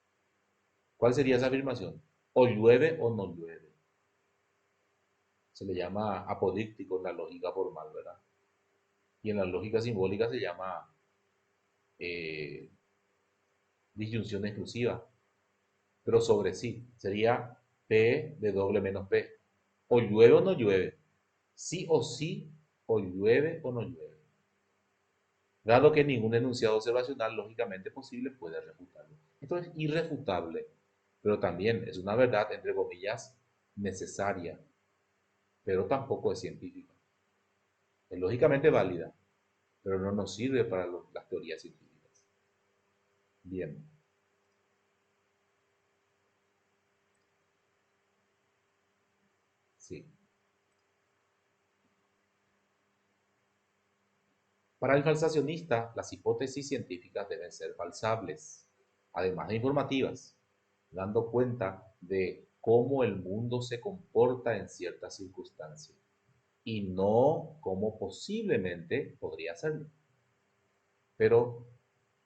¿Cuál sería esa afirmación? O llueve o no llueve. Se le llama apodíctico en la lógica formal, ¿verdad? Y en la lógica simbólica se llama eh, disyunción exclusiva, pero sobre sí. Sería P de doble menos P. O llueve o no llueve. Sí o sí, o llueve o no llueve. Dado que ningún enunciado observacional lógicamente posible puede refutarlo. Esto es irrefutable, pero también es una verdad, entre comillas, necesaria, pero tampoco es científica. Es lógicamente válida, pero no nos sirve para las teorías científicas. Bien, sí. Para el falsacionista, las hipótesis científicas deben ser falsables, además de informativas, dando cuenta de cómo el mundo se comporta en ciertas circunstancias y no cómo posiblemente podría hacerlo, pero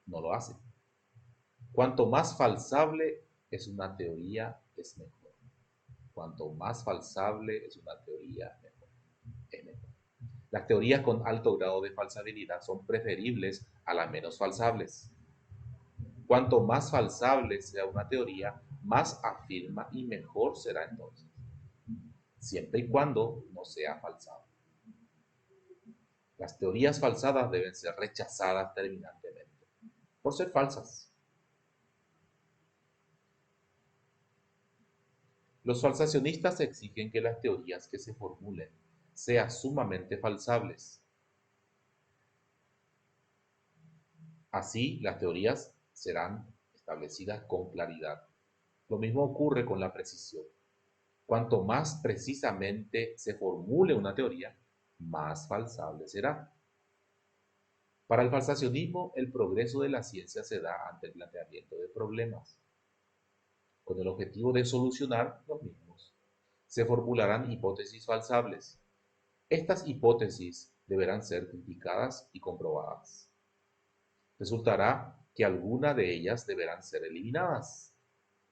no lo hace. Cuanto más falsable es una teoría, es mejor. Cuanto más falsable es una teoría, mejor. Es mejor. Las teorías con alto grado de falsabilidad son preferibles a las menos falsables. Cuanto más falsable sea una teoría, más afirma y mejor será entonces, siempre y cuando no sea falsada. Las teorías falsadas deben ser rechazadas terminantemente, por ser falsas. Los falsacionistas exigen que las teorías que se formulen sean sumamente falsables. Así, las teorías serán establecidas con claridad. Lo mismo ocurre con la precisión. Cuanto más precisamente se formule una teoría, más falsable será. Para el falsacionismo, el progreso de la ciencia se da ante el planteamiento de problemas, con el objetivo de solucionar los mismos. Se formularán hipótesis falsables. Estas hipótesis deberán ser criticadas y comprobadas. Resultará que algunas de ellas deberán ser eliminadas,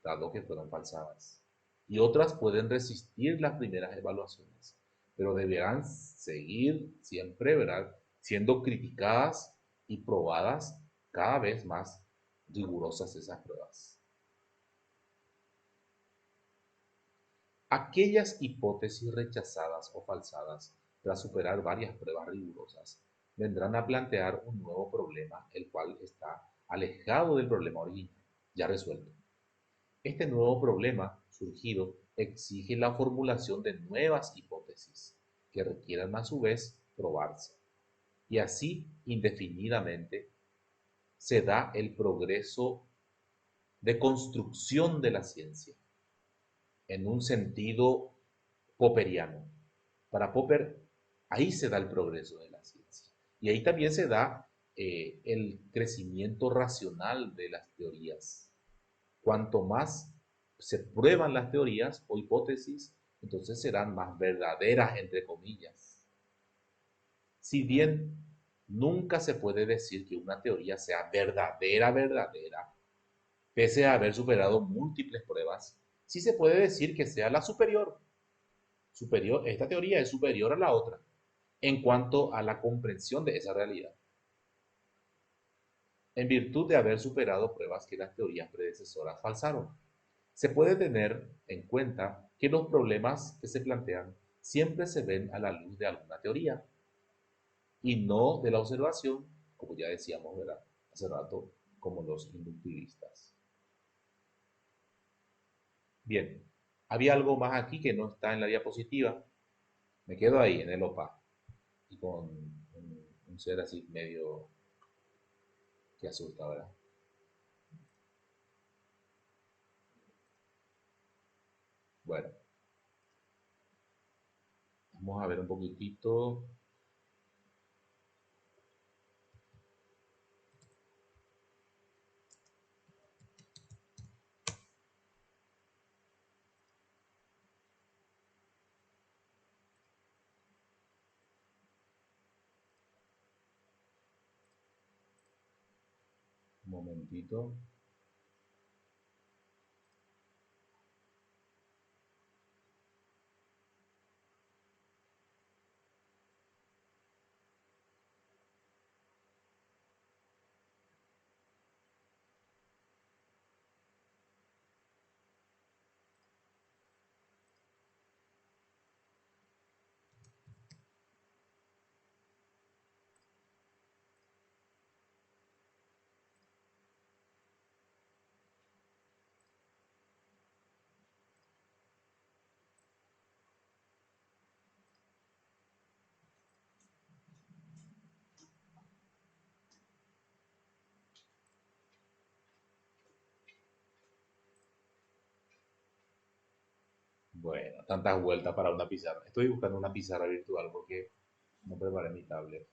dado que fueron falsadas, y otras pueden resistir las primeras evaluaciones, pero deberán seguir siempre, ¿verdad?, siendo criticadas y probadas cada vez más rigurosas esas pruebas. Aquellas hipótesis rechazadas o falsadas, tras superar varias pruebas rigurosas, vendrán a plantear un nuevo problema, el cual está alejado del problema original, ya resuelto. Este nuevo problema surgido exige la formulación de nuevas hipótesis, que requieran a su vez probarse. Y así, indefinidamente, se da el progreso de construcción de la ciencia, en un sentido popperiano. Para Popper, ahí se da el progreso de la ciencia. Y ahí también se da el crecimiento racional de las teorías. Cuanto más se prueban las teorías o hipótesis, entonces serán más verdaderas, entre comillas. Si bien nunca se puede decir que una teoría sea verdadera, pese a haber superado múltiples pruebas, sí se puede decir que sea la superior. Esta teoría es superior a la otra en cuanto a la comprensión de esa realidad. en virtud de haber superado pruebas que las teorías predecesoras falsaron. Se puede tener en cuenta que los problemas que se plantean siempre se ven a la luz de alguna teoría y no de la observación, como ya decíamos, ¿verdad?, hace rato, como los inductivistas. Bien, había algo más aquí que no está en la diapositiva. Me quedo ahí, en el OPA, y con un ser así medio que asusta, ¿verdad? Bueno, vamos a ver un poquitito. Un momentito. Bueno, tantas vueltas para una pizarra. Estoy buscando una pizarra virtual porque no preparé mi tablet.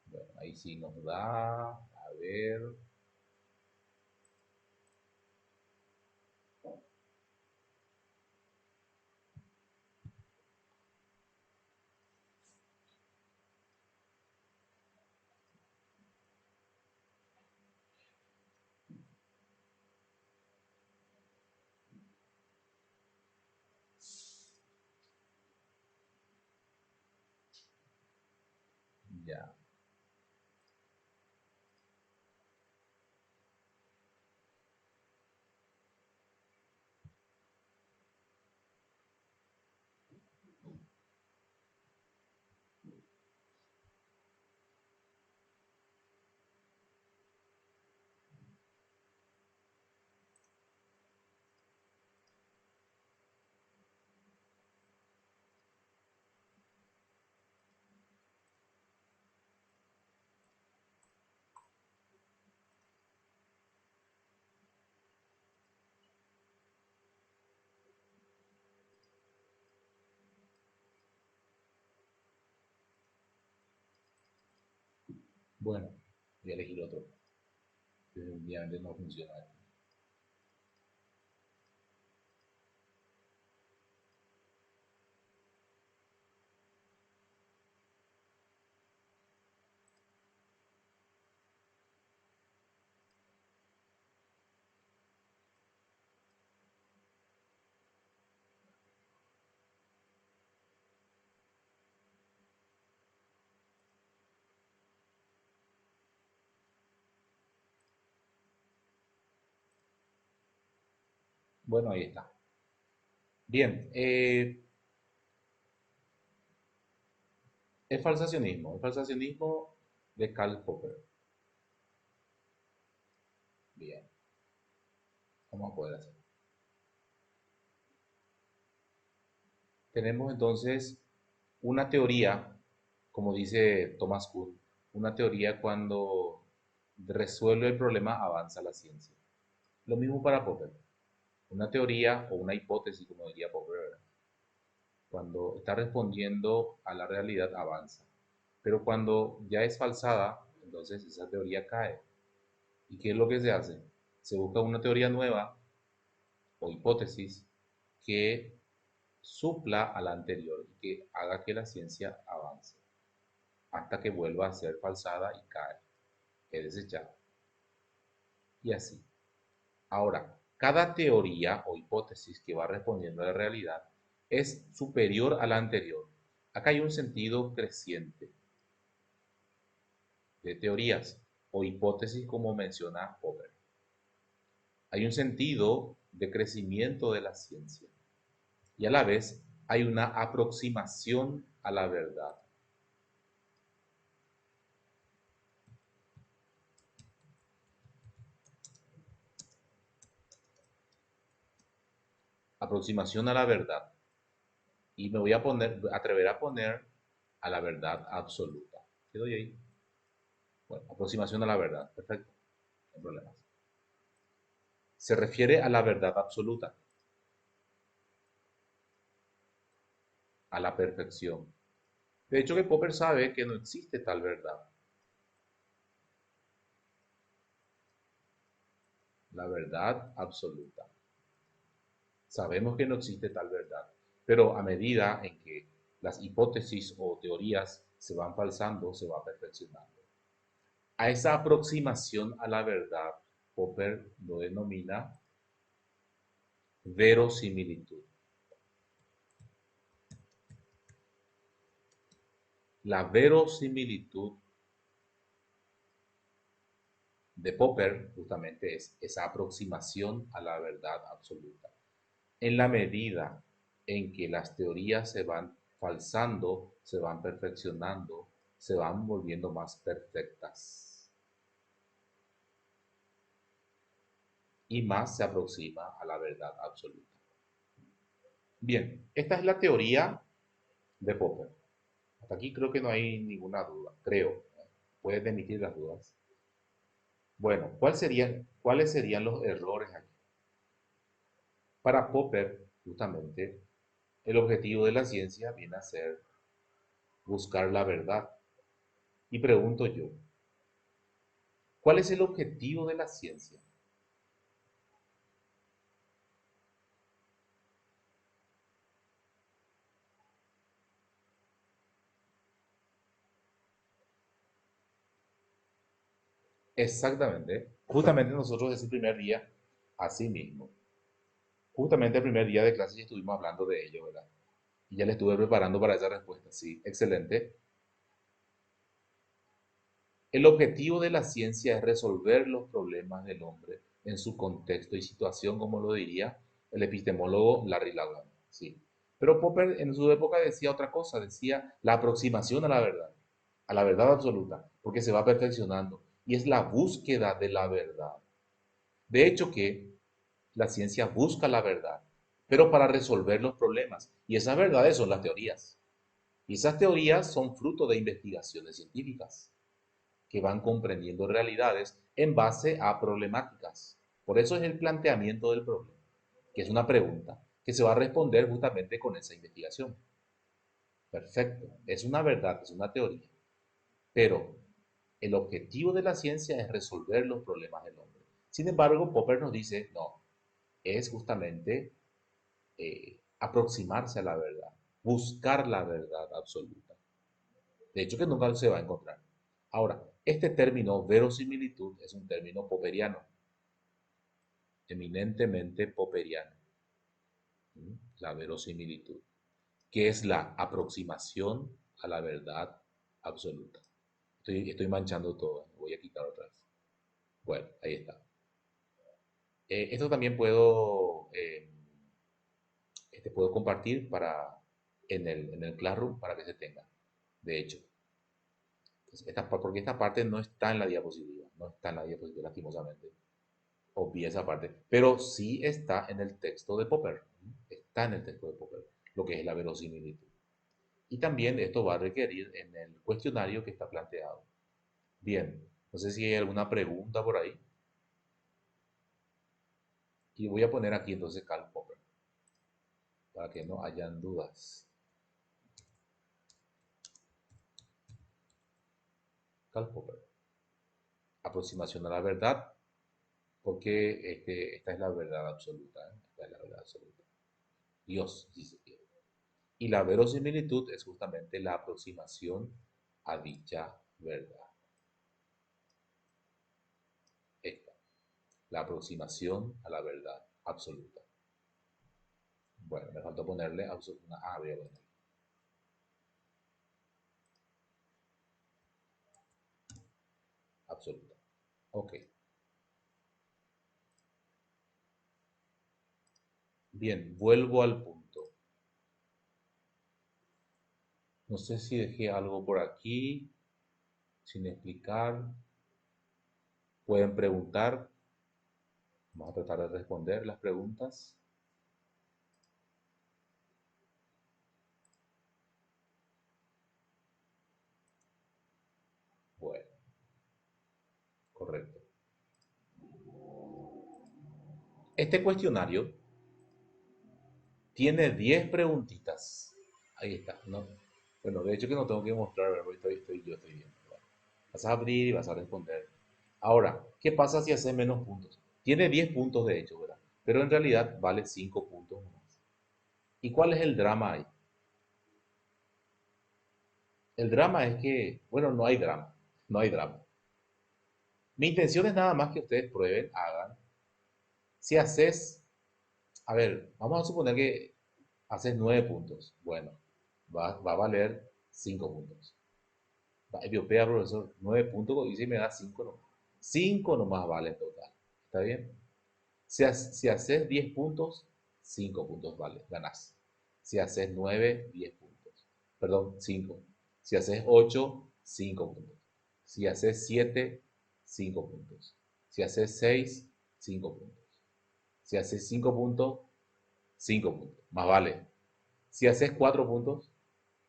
Bueno, ahí sí nos da. A ver. Ya. Bueno, voy a elegir otro. Definitivamente no funciona. Bueno, ahí está. Bien, el falsacionismo. El falsacionismo de Karl Popper. Bien, vamos a poder hacer. Tenemos entonces una teoría, como dice Thomas Kuhn, una teoría cuando resuelve el problema avanza la ciencia. Lo mismo para Popper. Una teoría o una hipótesis, como diría Popper, ¿verdad?, cuando está respondiendo a la realidad avanza. Pero cuando ya es falsada, entonces esa teoría cae. ¿Y qué es lo que se hace? Se busca una teoría nueva o hipótesis que supla a la anterior y que haga que la ciencia avance hasta que vuelva a ser falsada y cae, es desechada. Y así. Ahora, cada teoría o hipótesis que va respondiendo a la realidad es superior a la anterior. Acá hay un sentido creciente de teorías. o hipótesis como menciona Popper. Hay un sentido de crecimiento de la ciencia y a la vez hay una aproximación a la verdad. Aproximación a la verdad. Y me voy a atrever a poner a la verdad absoluta. ¿Qué doy ahí? Bueno, aproximación a la verdad. Perfecto. No hay problemas. Se refiere a la verdad absoluta, a la perfección. De hecho, que Popper sabe que no existe tal verdad. La verdad absoluta. Sabemos que no existe tal verdad, pero a medida en que las hipótesis o teorías se van falsando, se va perfeccionando. A esa aproximación a la verdad, Popper lo denomina verosimilitud. La verosimilitud de Popper justamente es esa aproximación a la verdad absoluta. En la medida en que las teorías se van falsando, se van perfeccionando, se van volviendo más perfectas y más se aproxima a la verdad absoluta. Bien, esta es la teoría de Popper. Hasta aquí creo que no hay ninguna duda, creo. Puedes emitir las dudas. Bueno, ¿cuáles serían los errores aquí? Para Popper, justamente, el objetivo de la ciencia viene a ser buscar la verdad. Y pregunto yo, ¿cuál es el objetivo de la ciencia? Exactamente. Justamente nosotros ese primer día, así mismo, justamente el primer día de clase ya estuvimos hablando de ello, ¿verdad? Y ya le estuve preparando para esa respuesta. Sí, excelente. El objetivo de la ciencia es resolver los problemas del hombre en su contexto y situación, como lo diría el epistemólogo Larry Lagan. Sí. Pero Popper en su época decía otra cosa, decía la aproximación a la verdad absoluta, porque se va perfeccionando y es la búsqueda de la verdad. De hecho que la ciencia busca la verdad, pero para resolver los problemas, y esas verdades son las teorías. Y esas teorías son fruto de investigaciones científicas que van comprendiendo realidades en base a problemáticas. Por eso es el planteamiento del problema, que es una pregunta que se va a responder justamente con esa investigación. Perfecto, es una verdad, es una teoría, pero el objetivo de la ciencia es resolver los problemas del hombre. Sin embargo, Popper nos dice, no, es justamente aproximarse a la verdad, buscar la verdad absoluta. De hecho, que nunca se va a encontrar. Ahora, este término verosimilitud es un término popperiano, eminentemente popperiano. La verosimilitud, que es la aproximación a la verdad absoluta. Estoy manchando todo, voy a quitar otra vez. Bueno, ahí está. Esto también puedo compartir en el Classroom para que se tenga. De hecho, porque esta parte no está en la diapositiva, no está en la diapositiva lastimosamente. Obvia esa parte, pero sí está en el texto de Popper. Está en el texto de Popper, lo que es la verosimilitud. Y también esto va a requerir en el cuestionario que está planteado. Bien, no sé si hay alguna pregunta por ahí. Y voy a poner aquí entonces Karl Popper, para que no hayan dudas. Karl Popper. Aproximación a la verdad, porque esta es la verdad absoluta. Esta es la verdad absoluta. Dios, dice Dios. Y la verosimilitud es justamente la aproximación a dicha verdad. Esta, la aproximación a la verdad absoluta. Bueno, me faltó ponerle una A, voy a poner. Absoluta. Ok. Bien, vuelvo al punto. No sé si dejé algo por aquí sin explicar. Pueden preguntar. Vamos a tratar de responder las preguntas. Bueno, correcto. Este cuestionario tiene 10 preguntitas. Ahí está, ¿no? Bueno, de hecho que no tengo que mostrar, ¿verdad? Porque yo estoy viendo. Bueno, vas a abrir y vas a responder. Ahora, ¿qué pasa si haces menos puntos? Tiene 10 puntos de hecho, ¿verdad? Pero en realidad vale 5 puntos más. ¿Y cuál es el drama ahí? El drama es que, bueno, no hay drama, no hay drama. Mi intención es nada más que ustedes prueben, hagan. Si haces, a ver, vamos a suponer que haces 9 puntos. Bueno, va a valer 5 puntos. Europea, profesor, 9 puntos y si me da 5 nomás. 5 nomás vale en total. ¿Está bien? Si haces 10 puntos, 5 puntos vale, ganás. Si haces 9, 10 puntos. Perdón, 5. Si haces 8, 5 puntos. Si haces 7, 5 puntos. Si haces 6, 5 puntos. Si haces 5 puntos, 5 puntos. Más vale. Si haces 4 puntos,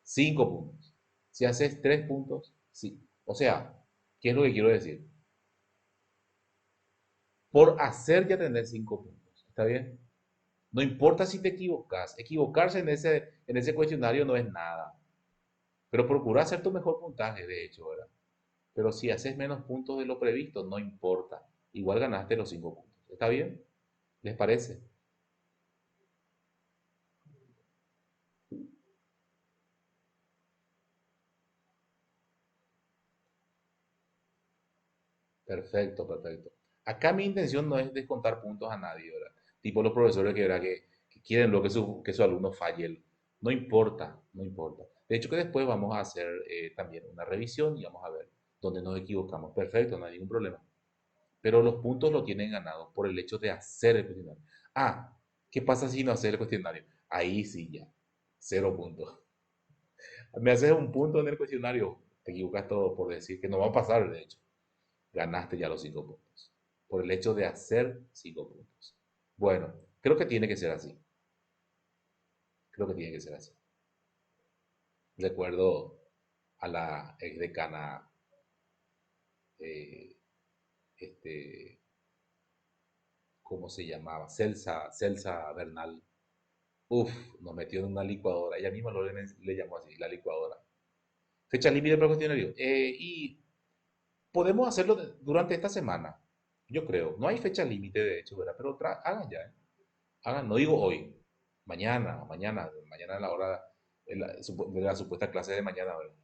5 puntos. Si haces 3 puntos, sí. O sea, ¿qué es lo que quiero decir? Por hacer ya tener 5 puntos. ¿Está bien? No importa si te equivocas. Equivocarse en ese cuestionario no es nada. Pero procura hacer tu mejor puntaje, de hecho, ¿verdad? Pero si haces menos puntos de lo previsto, no importa. Igual ganaste los 5 puntos. ¿Está bien? ¿Les parece? Perfecto, perfecto. Acá mi intención no es descontar puntos a nadie, ¿verdad? Tipo los profesores que, ¿verdad? Que quieren lo que su alumno falle. No importa, no importa. De hecho que después vamos a hacer también una revisión y vamos a ver dónde nos equivocamos. Perfecto, no hay ningún problema. Pero los puntos lo tienen ganados por el hecho de hacer el cuestionario. Ah, ¿qué pasa si no hacer el cuestionario? Ahí sí ya, 0 puntos. Me haces un punto en el cuestionario, te equivocas todo por decir que no va a pasar, de hecho. Ganaste ya los 5 puntos. Por el hecho de hacer 5 puntos. Bueno, creo que tiene que ser así. Creo que tiene que ser así. Recuerdo a la ex decana, eh, este, ¿cómo se llamaba? Celsa Bernal. Uf, nos metió en una licuadora. Ella misma le llamó así, la licuadora. Fecha límite para el cuestionario. Y podemos hacerlo durante esta semana. Yo creo. No hay fecha límite, de hecho, ¿verdad? Pero hagan ya, ¿eh? Hagan, no digo hoy. Mañana a la hora de la supuesta clase de mañana, ¿verdad?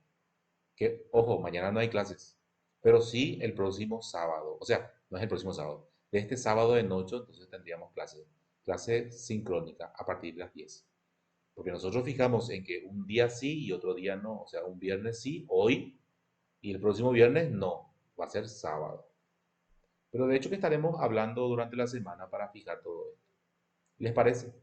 Que, ojo, mañana no hay clases. Pero sí el próximo sábado. O sea, no es el próximo sábado. De este sábado de noche, entonces tendríamos clase. Clase sincrónica a partir de las 10. Porque nosotros fijamos en que un día sí y otro día no. O sea, un viernes sí, hoy, y el próximo viernes no. Va a ser sábado. Pero de hecho que estaremos hablando durante la semana para fijar todo esto. ¿Les parece?